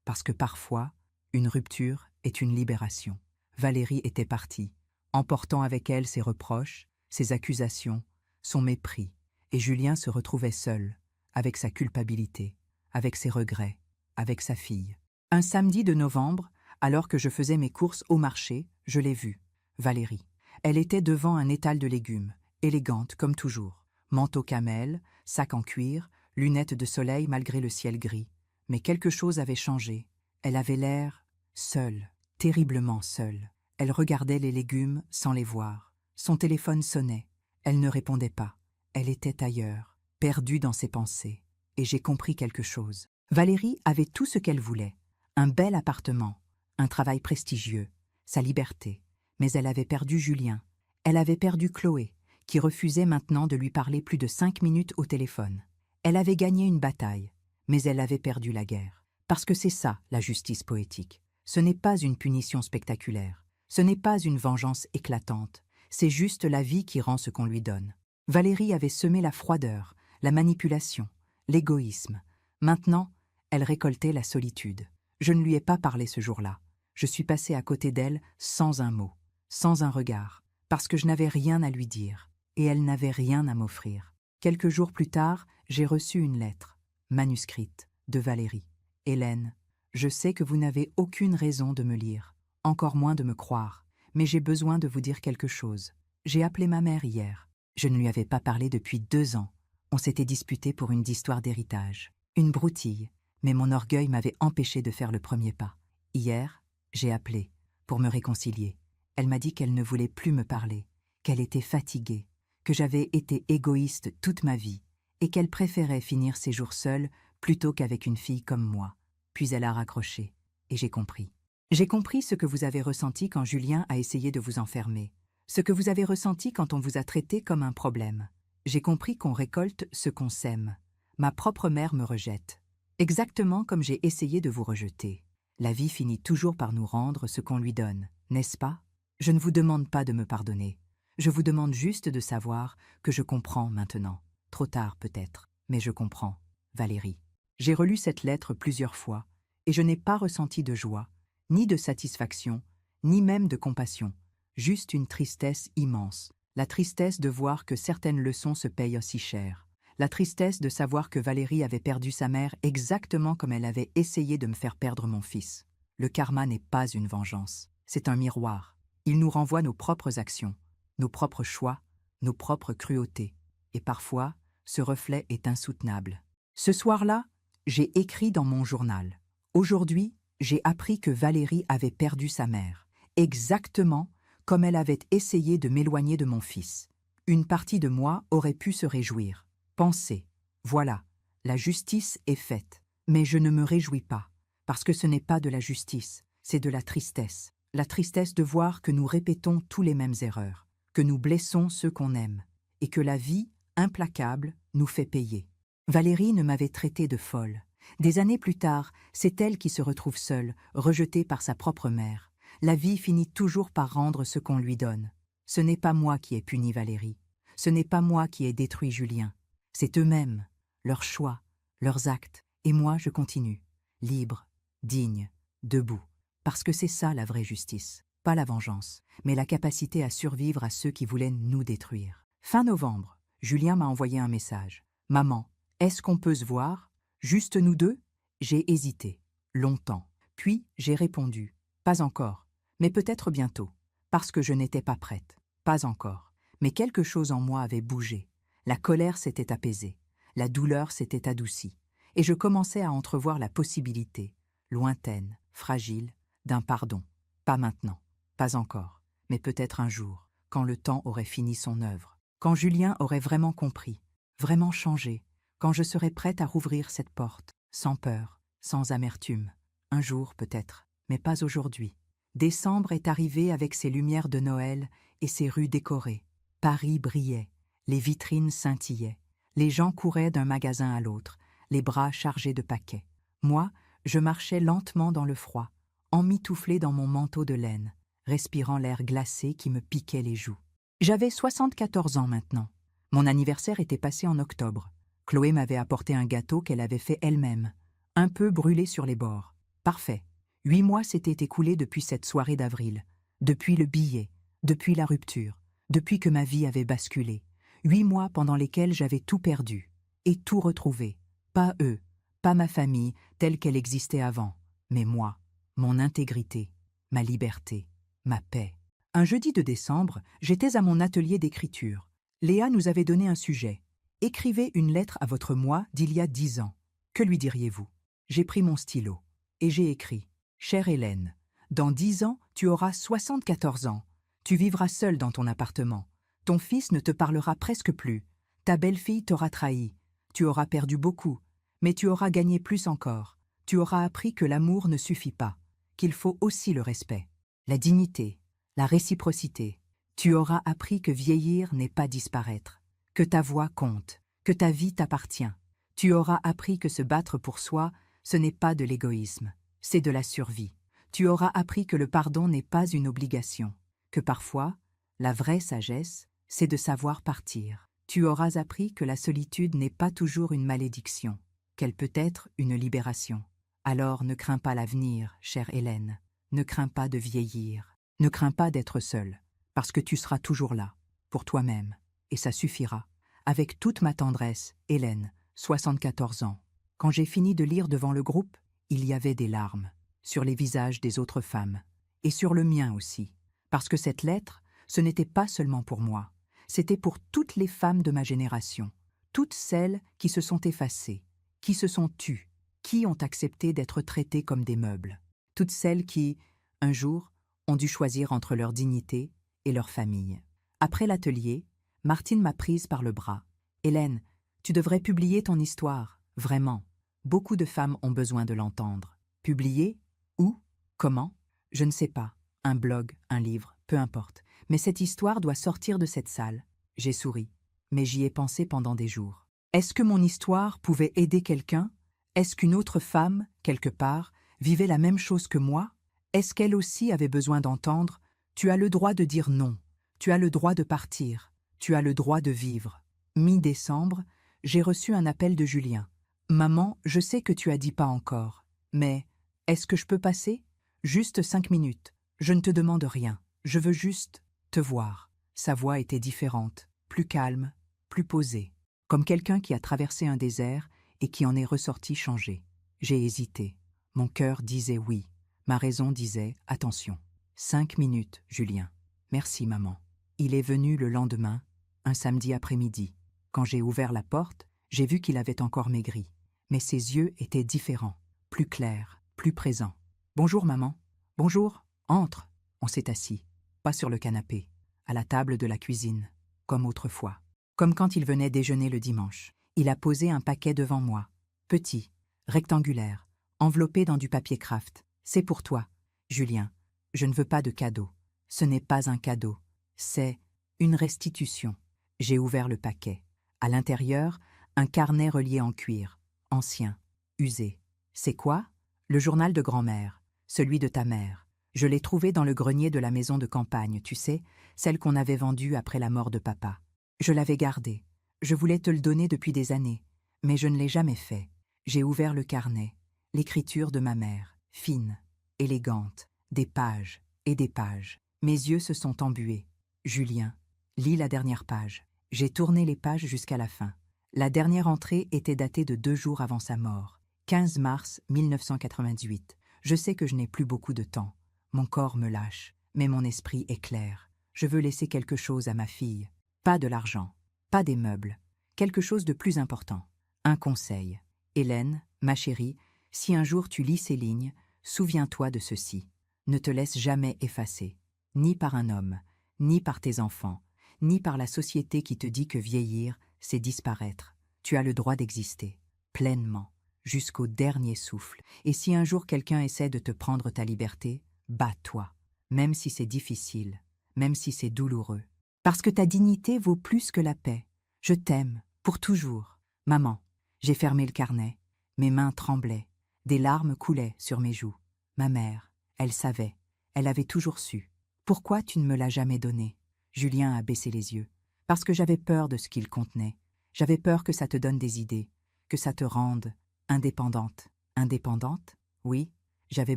parce que parfois, une rupture est une libération. Valérie était partie, emportant avec elle ses reproches, ses accusations, son mépris, et Julien se retrouvait seul, avec sa culpabilité, avec ses regrets, avec sa fille. Un samedi de novembre, alors que je faisais mes courses au marché, je l'ai vue, Valérie. Elle était devant un étal de légumes, élégante comme toujours. Manteau camel, sac en cuir, lunettes de soleil malgré le ciel gris. Mais quelque chose avait changé. Elle avait l'air seule, terriblement seule. Elle regardait les légumes sans les voir. Son téléphone sonnait. Elle ne répondait pas. Elle était ailleurs, perdue dans ses pensées. Et j'ai compris quelque chose. Valérie avait tout ce qu'elle voulait. Un bel appartement, un travail prestigieux, sa liberté. Mais elle avait perdu Julien. Elle avait perdu Chloé, qui refusait maintenant de lui parler plus de 5 minutes au téléphone. Elle avait gagné une bataille, mais elle avait perdu la guerre. Parce que c'est ça, la justice poétique. Ce n'est pas une punition spectaculaire. Ce n'est pas une vengeance éclatante. C'est juste la vie qui rend ce qu'on lui donne. Valérie avait semé la froideur, la manipulation, l'égoïsme, Maintenant, elle récoltait la solitude. Je ne lui ai pas parlé ce jour-là. Je suis passé à côté d'elle sans un mot, sans un regard, parce que je n'avais rien à lui dire, et elle n'avait rien à m'offrir. Quelques jours plus tard, j'ai reçu une lettre, manuscrite, de Valérie. « Hélène, je sais que vous n'avez aucune raison de me lire, encore moins de me croire, mais j'ai besoin de vous dire quelque chose. J'ai appelé ma mère hier. Je ne lui avais pas parlé depuis 2 ans. On s'était disputé pour une histoire d'héritage. Une broutille, mais mon orgueil m'avait empêché de faire le premier pas. Hier, j'ai appelé, pour me réconcilier. Elle m'a dit qu'elle ne voulait plus me parler, qu'elle était fatiguée, que j'avais été égoïste toute ma vie, et qu'elle préférait finir ses jours seule plutôt qu'avec une fille comme moi. Puis elle a raccroché, et j'ai compris. J'ai compris ce que vous avez ressenti quand Julien a essayé de vous enfermer, ce que vous avez ressenti quand on vous a traité comme un problème. J'ai compris qu'on récolte ce qu'on sème. Ma propre mère me rejette, exactement comme j'ai essayé de vous rejeter. La vie finit toujours par nous rendre ce qu'on lui donne, n'est-ce pas? Je ne vous demande pas de me pardonner. Je vous demande juste de savoir que je comprends maintenant. Trop tard peut-être, mais je comprends. Valérie. J'ai relu cette lettre plusieurs fois, et je n'ai pas ressenti de joie, ni de satisfaction, ni même de compassion. Juste une tristesse immense. La tristesse de voir que certaines leçons se payent aussi cher. La tristesse de savoir que Valérie avait perdu sa mère exactement comme elle avait essayé de me faire perdre mon fils. Le karma n'est pas une vengeance, c'est un miroir. Il nous renvoie nos propres actions, nos propres choix, nos propres cruautés. Et parfois, ce reflet est insoutenable. Ce soir-là, j'ai écrit dans mon journal. Aujourd'hui, j'ai appris que Valérie avait perdu sa mère, exactement comme elle avait essayé de m'éloigner de mon fils. Une partie de moi aurait pu se réjouir. Penser, voilà, la justice est faite. Mais je ne me réjouis pas, parce que ce n'est pas de la justice, c'est de la tristesse. La tristesse de voir que nous répétons tous les mêmes erreurs, que nous blessons ceux qu'on aime, et que la vie, implacable, nous fait payer. Valérie ne m'avait traitée de folle. Des années plus tard, c'est elle qui se retrouve seule, rejetée par sa propre mère. La vie finit toujours par rendre ce qu'on lui donne. Ce n'est pas moi qui ai puni Valérie. Ce n'est pas moi qui ai détruit Julien. C'est eux-mêmes, leurs choix, leurs actes. Et moi, je continue, libre, digne, debout. Parce que c'est ça la vraie justice. Pas la vengeance, mais la capacité à survivre à ceux qui voulaient nous détruire. Fin novembre, Julien m'a envoyé un message. « Maman, est-ce qu'on peut se voir? Juste nous deux ?» J'ai hésité, longtemps. Puis j'ai répondu « Pas encore, mais peut-être bientôt. » Parce que je n'étais pas prête. Pas encore. Mais quelque chose en moi avait bougé. La colère s'était apaisée. La douleur s'était adoucie. Et je commençais à entrevoir la possibilité, lointaine, fragile, d'un pardon. Pas maintenant, pas encore, mais peut-être un jour, quand le temps aurait fini son œuvre, quand Julien aurait vraiment compris, vraiment changé, quand je serais prête à rouvrir cette porte, sans peur, sans amertume. Un jour peut-être, mais pas aujourd'hui. Décembre est arrivé avec ses lumières de Noël et ses rues décorées. Paris brillait, les vitrines scintillaient, les gens couraient d'un magasin à l'autre, les bras chargés de paquets. Moi, je marchais lentement dans le froid, emmitouflé dans mon manteau de laine, respirant l'air glacé qui me piquait les joues. J'avais 74 ans maintenant. Mon anniversaire était passé en octobre. Chloé m'avait apporté un gâteau qu'elle avait fait elle-même, un peu brûlé sur les bords. Parfait. 8 mois s'étaient écoulés depuis cette soirée d'avril, depuis le billet, depuis la rupture, depuis que ma vie avait basculé. 8 mois pendant lesquels j'avais tout perdu et tout retrouvé. Pas eux, pas ma famille telle qu'elle existait avant, mais moi, mon intégrité, ma liberté, ma paix. Un jeudi de décembre, j'étais à mon atelier d'écriture. Léa nous avait donné un sujet. Écrivez une lettre à votre moi d'il y a 10 ans. Que lui diriez-vous? J'ai pris mon stylo et j'ai écrit. Chère Hélène, dans 10 ans, tu auras 74 ans. Tu vivras seule dans ton appartement. Ton fils ne te parlera presque plus. Ta belle-fille t'aura trahi. Tu auras perdu beaucoup, mais tu auras gagné plus encore. Tu auras appris que l'amour ne suffit pas, qu'il faut aussi le respect, la dignité, la réciprocité. Tu auras appris que vieillir n'est pas disparaître, que ta voix compte, que ta vie t'appartient. Tu auras appris que se battre pour soi, ce n'est pas de l'égoïsme, c'est de la survie. Tu auras appris que le pardon n'est pas une obligation, que parfois, la vraie sagesse, c'est de savoir partir. Tu auras appris que la solitude n'est pas toujours une malédiction, qu'elle peut être une libération. Alors ne crains pas l'avenir, chère Hélène. Ne crains pas de vieillir. Ne crains pas d'être seule, parce que tu seras toujours là, pour toi-même, et ça suffira. Avec toute ma tendresse, Hélène, 74 ans. Quand j'ai fini de lire devant le groupe, il y avait des larmes, sur les visages des autres femmes, et sur le mien aussi, parce que cette lettre, ce n'était pas seulement pour moi, c'était pour toutes les femmes de ma génération, toutes celles qui se sont effacées, qui se sont tues, qui ont accepté d'être traitées comme des meubles, toutes celles qui, un jour, ont dû choisir entre leur dignité et leur famille. Après l'atelier, Martine m'a prise par le bras. « Hélène, tu devrais publier ton histoire, vraiment. Beaucoup de femmes ont besoin de l'entendre. Publier? Où? Comment? Je ne sais pas. Un blog, un livre, peu importe. Mais cette histoire doit sortir de cette salle. » J'ai souri, mais j'y ai pensé pendant des jours. Est-ce que mon histoire pouvait aider quelqu'un? Est-ce qu'une autre femme, quelque part, vivait la même chose que moi? Est-ce qu'elle aussi avait besoin d'entendre « Tu as le droit de dire non. Tu as le droit de partir. Tu as le droit de vivre. » Mi-décembre, j'ai reçu un appel de Julien. « Maman, je sais que tu as dit pas encore, mais est-ce que je peux passer? Juste 5 minutes. Je ne te demande rien. Je veux juste te voir. » Sa voix était différente, plus calme, plus posée, comme quelqu'un qui a traversé un désert et qui en est ressorti changé. J'ai hésité. Mon cœur disait oui. Ma raison disait « Attention. » 5 minutes, Julien. Merci, maman. Il est venu le lendemain, un samedi après-midi. Quand j'ai ouvert la porte, j'ai vu qu'il avait encore maigri. Mais ses yeux étaient différents, plus clairs, plus présents. « Bonjour, maman. »« Bonjour. Entre. » On s'est assis, pas sur le canapé, à la table de la cuisine, comme autrefois. Comme quand il venait déjeuner le dimanche. Il a posé un paquet devant moi, petit, rectangulaire, enveloppé dans du papier kraft. « C'est pour toi, Julien. Je ne veux pas de cadeau. Ce n'est pas un cadeau. C'est une restitution. » J'ai ouvert le paquet. À l'intérieur, un carnet relié en cuir, ancien, usé. « C'est quoi? » ?»« Le journal de grand-mère, celui de ta mère. Je l'ai trouvé dans le grenier de la maison de campagne, tu sais, celle qu'on avait vendue après la mort de papa. Je l'avais gardé. Je voulais te le donner depuis des années, mais je ne l'ai jamais fait. J'ai ouvert le carnet, l'écriture de ma mère, fine, élégante, des pages et des pages. Mes yeux se sont embués. « Julien, lis la dernière page. » J'ai tourné les pages jusqu'à la fin. La dernière entrée était datée de 2 jours avant sa mort, 15 mars 1998. Je sais que je n'ai plus beaucoup de temps. Mon corps me lâche, mais mon esprit est clair. Je veux laisser quelque chose à ma fille. Pas de l'argent, pas des meubles. Quelque chose de plus important. Un conseil. Hélène, ma chérie, si un jour tu lis ces lignes, souviens-toi de ceci. Ne te laisse jamais effacer, ni par un homme, ni par tes enfants, ni par la société qui te dit que vieillir, c'est disparaître. Tu as le droit d'exister, pleinement, jusqu'au dernier souffle. Et si un jour quelqu'un essaie de te prendre ta liberté, bats-toi, même si c'est difficile, même si c'est douloureux. Parce que ta dignité vaut plus que la paix. Je t'aime, pour toujours. Maman, j'ai fermé le carnet. Mes mains tremblaient. Des larmes coulaient sur mes joues. Ma mère, elle savait. Elle avait toujours su. Pourquoi tu ne me l'as jamais donné? Julien a baissé les yeux. Parce que j'avais peur de ce qu'il contenait. J'avais peur que ça te donne des idées, que ça te rende indépendante. Indépendante? Oui, j'avais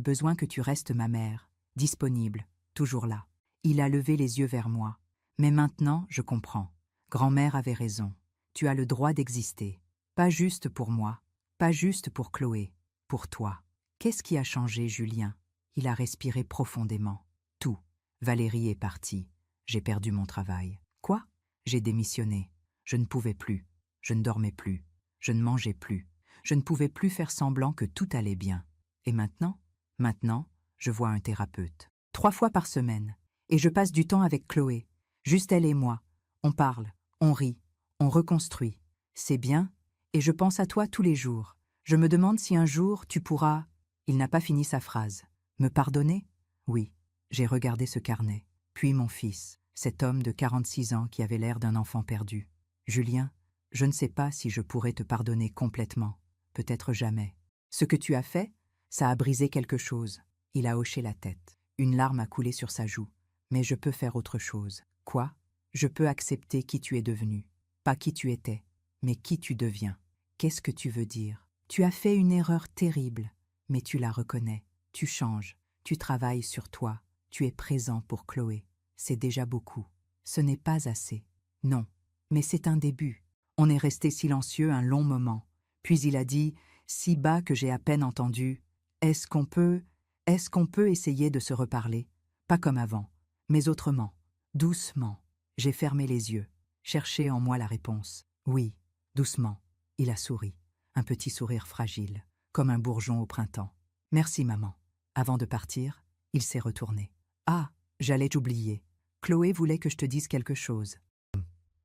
besoin que tu restes ma mère, disponible, toujours là. Il a levé les yeux vers moi. Mais maintenant, je comprends. Grand-mère avait raison. Tu as le droit d'exister. Pas juste pour moi, pas juste pour Chloé, pour toi. Qu'est-ce qui a changé, Julien? Il a respiré profondément. Tout. Valérie est partie. J'ai perdu mon travail. Quoi? J'ai démissionné. Je ne pouvais plus. Je ne dormais plus. Je ne mangeais plus. Je ne pouvais plus faire semblant que tout allait bien. Et maintenant? Maintenant, je vois un thérapeute. 3 fois par semaine. Et je passe du temps avec Chloé. Juste elle et moi. On parle, on rit, on reconstruit. C'est bien, et je pense à toi tous les jours. Je me demande si un jour tu pourras... Il n'a pas fini sa phrase. Me pardonner? Oui. J'ai regardé ce carnet. Puis mon fils, cet homme de 46 ans qui avait l'air d'un enfant perdu. Julien, je ne sais pas si je pourrais te pardonner complètement. Peut-être jamais. Ce que tu as fait, ça a brisé quelque chose. Il a hoché la tête. Une larme a coulé sur sa joue. Mais je peux faire autre chose. Quoi? Je peux accepter qui tu es devenu. Pas qui tu étais, mais qui tu deviens. Qu'est-ce que tu veux dire? Tu as fait une erreur terrible, mais tu la reconnais. Tu changes, tu travailles sur toi, tu es présent pour Chloé. C'est déjà beaucoup. Ce n'est pas assez. Non, mais c'est un début. On est resté silencieux un long moment. Puis il a dit, si bas que j'ai à peine entendu, est-ce qu'on peut essayer de se reparler? Pas comme avant, mais autrement, doucement. J'ai fermé les yeux, cherché en moi la réponse. Oui, doucement. Il a souri, un petit sourire fragile, comme un bourgeon au printemps. Merci maman. Avant de partir, il s'est retourné. Ah, j'allais t'oublier. Chloé voulait que je te dise quelque chose.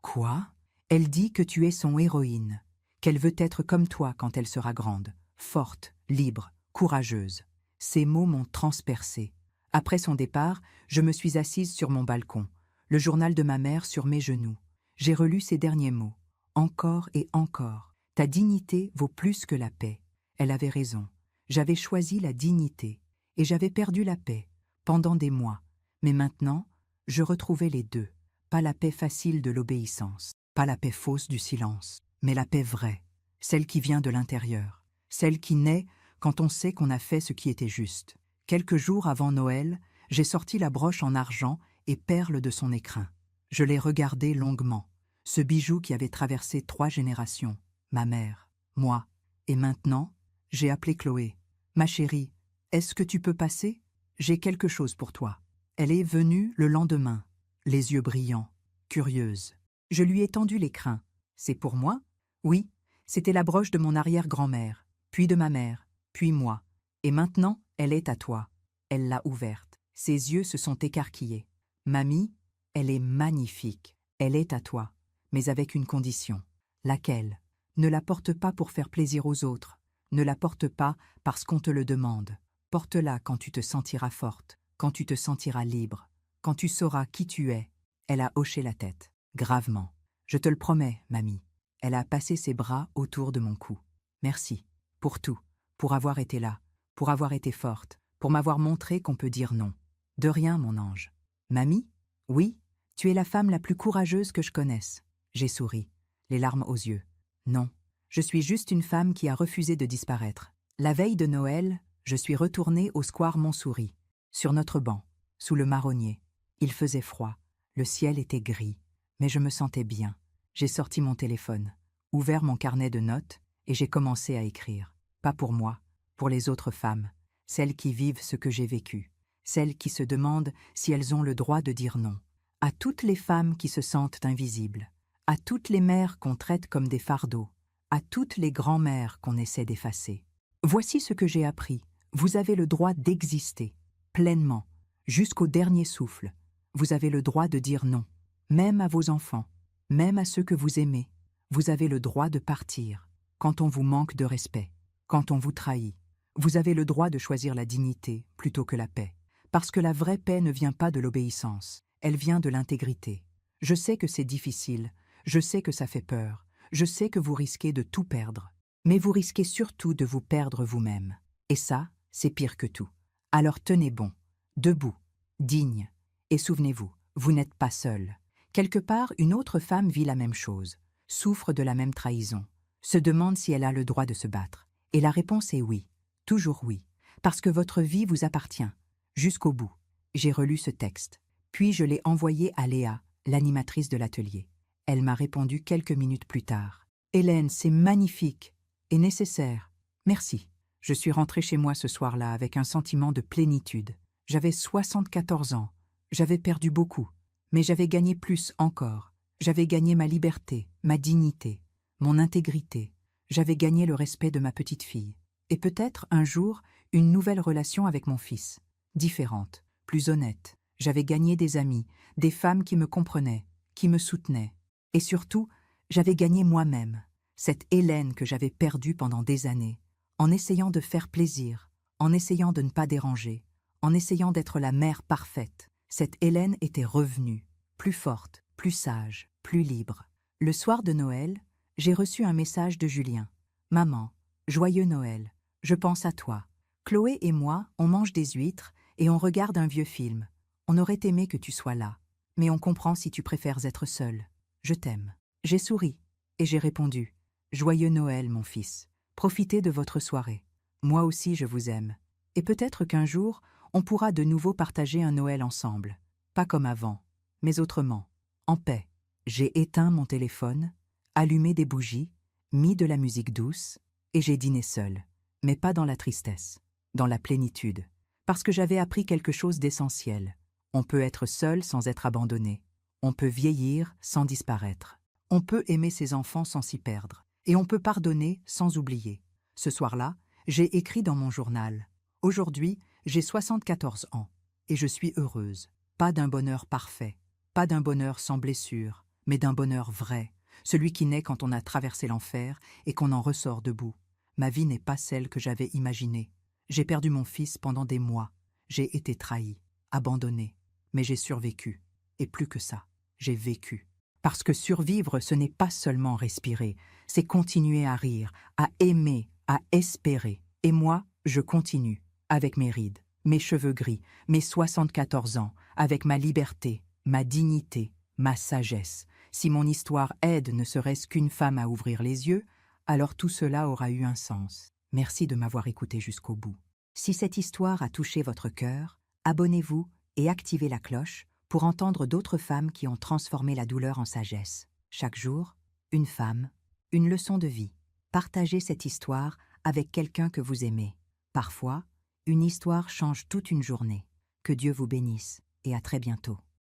Quoi? Elle dit que tu es son héroïne, qu'elle veut être comme toi quand elle sera grande, forte, libre, courageuse. Ces mots m'ont transpercée. Après son départ, je me suis assise sur mon balcon, le journal de ma mère sur mes genoux. J'ai relu ces derniers mots. Encore et encore. Ta dignité vaut plus que la paix. Elle avait raison. J'avais choisi la dignité, et j'avais perdu la paix, pendant des mois. Mais maintenant, je retrouvais les deux. Pas la paix facile de l'obéissance, pas la paix fausse du silence, mais la paix vraie, celle qui vient de l'intérieur, celle qui naît quand on sait qu'on a fait ce qui était juste. Quelques jours avant Noël, j'ai sorti la broche en argent et perles de son écrin. Je l'ai regardé longuement, ce bijou qui avait traversé 3 générations, ma mère, moi, et maintenant, j'ai appelé Chloé. Ma chérie, est-ce que tu peux passer? J'ai quelque chose pour toi. Elle est venue le lendemain, les yeux brillants, curieuse. Je lui ai tendu l'écrin. C'est pour moi? Oui, c'était la broche de mon arrière-grand-mère, puis de ma mère, puis moi. Et maintenant, elle est à toi. Elle l'a ouverte. Ses yeux se sont écarquillés. Mamie, elle est magnifique. Elle est à toi, mais avec une condition. Laquelle? Ne la porte pas pour faire plaisir aux autres. Ne la porte pas parce qu'on te le demande. Porte-la quand tu te sentiras forte, quand tu te sentiras libre, quand tu sauras qui tu es. Elle a hoché la tête, gravement. Je te le promets, mamie. Elle a passé ses bras autour de mon cou. Merci, pour tout, pour avoir été là, pour avoir été forte, pour m'avoir montré qu'on peut dire non. De rien, mon ange. Mamie? Oui, tu es la femme la plus courageuse que je connaisse. J'ai souri, les larmes aux yeux. Non, je suis juste une femme qui a refusé de disparaître. La veille de Noël, je suis retournée au square Montsouris, sur notre banc, sous le marronnier. Il faisait froid, le ciel était gris, mais je me sentais bien. J'ai sorti mon téléphone, ouvert mon carnet de notes et j'ai commencé à écrire. Pas pour moi, pour les autres femmes, celles qui vivent ce que j'ai vécu, celles qui se demandent si elles ont le droit de dire non. À toutes les femmes qui se sentent invisibles, à toutes les mères qu'on traite comme des fardeaux, à toutes les grand-mères qu'on essaie d'effacer. Voici ce que j'ai appris. Vous avez le droit d'exister, pleinement, jusqu'au dernier souffle. Vous avez le droit de dire non, même à vos enfants, même à ceux que vous aimez. Vous avez le droit de partir, quand on vous manque de respect, quand on vous trahit. Vous avez le droit de choisir la dignité plutôt que la paix, parce que la vraie paix ne vient pas de l'obéissance, elle vient de l'intégrité. Je sais que c'est difficile, je sais que ça fait peur, je sais que vous risquez de tout perdre, mais vous risquez surtout de vous perdre vous-même. Et ça, c'est pire que tout. Alors tenez bon, debout, digne, et souvenez-vous, vous n'êtes pas seul. Quelque part, une autre femme vit la même chose, souffre de la même trahison, se demande si elle a le droit de se battre. Et la réponse est oui, toujours oui, parce que votre vie vous appartient, jusqu'au bout. J'ai relu ce texte, puis je l'ai envoyé à Léa, l'animatrice de l'atelier. Elle m'a répondu quelques minutes plus tard. « Hélène, c'est magnifique et nécessaire. Merci. » Je suis rentrée chez moi ce soir-là avec un sentiment de plénitude. J'avais 74 ans. J'avais perdu beaucoup, mais j'avais gagné plus encore. J'avais gagné ma liberté, ma dignité, mon intégrité. J'avais gagné le respect de ma petite fille. Et peut-être, un jour, une nouvelle relation avec mon fils. Différente, plus honnête. J'avais gagné des amis, des femmes qui me comprenaient, qui me soutenaient. Et surtout, j'avais gagné moi-même, cette Hélène que j'avais perdue pendant des années, en essayant de faire plaisir, en essayant de ne pas déranger, en essayant d'être la mère parfaite. Cette Hélène était revenue, plus forte, plus sage, plus libre. Le soir de Noël, j'ai reçu un message de Julien. « Maman, joyeux Noël, je pense à toi. Chloé et moi, on mange des huîtres et on regarde un vieux film. On aurait aimé que tu sois là, mais on comprend si tu préfères être seule. Je t'aime. » J'ai souri et j'ai répondu « Joyeux Noël, mon fils. Profitez de votre soirée. Moi aussi, je vous aime. Et peut-être qu'un jour, on pourra de nouveau partager un Noël ensemble. Pas comme avant, mais autrement, en paix. J'ai éteint mon téléphone, allumé des bougies, mis de la musique douce, et j'ai dîné seul, mais pas dans la tristesse, dans la plénitude, parce que j'avais appris quelque chose d'essentiel. On peut être seul sans être abandonné. On peut vieillir sans disparaître. On peut aimer ses enfants sans s'y perdre. Et on peut pardonner sans oublier. Ce soir-là, j'ai écrit dans mon journal. Aujourd'hui, j'ai 74 ans, et je suis heureuse. Pas d'un bonheur parfait, pas d'un bonheur sans blessure, mais d'un bonheur vrai, celui qui naît quand on a traversé l'enfer et qu'on en ressort debout. Ma vie n'est pas celle que j'avais imaginée. J'ai perdu mon fils pendant des mois. J'ai été trahie, abandonnée, mais j'ai survécu. Et plus que ça, j'ai vécu. Parce que survivre, ce n'est pas seulement respirer, c'est continuer à rire, à aimer, à espérer. Et moi, je continue, avec mes rides, mes cheveux gris, mes 74 ans, avec ma liberté, ma dignité, ma sagesse. Si mon histoire aide ne serait-ce qu'une femme à ouvrir les yeux, alors tout cela aura eu un sens. Merci de m'avoir écouté jusqu'au bout. Si cette histoire a touché votre cœur, abonnez-vous et activez la cloche pour entendre d'autres femmes qui ont transformé la douleur en sagesse. Chaque jour, une femme, une leçon de vie. Partagez cette histoire avec quelqu'un que vous aimez. Parfois, une histoire change toute une journée. Que Dieu vous bénisse et à très bientôt.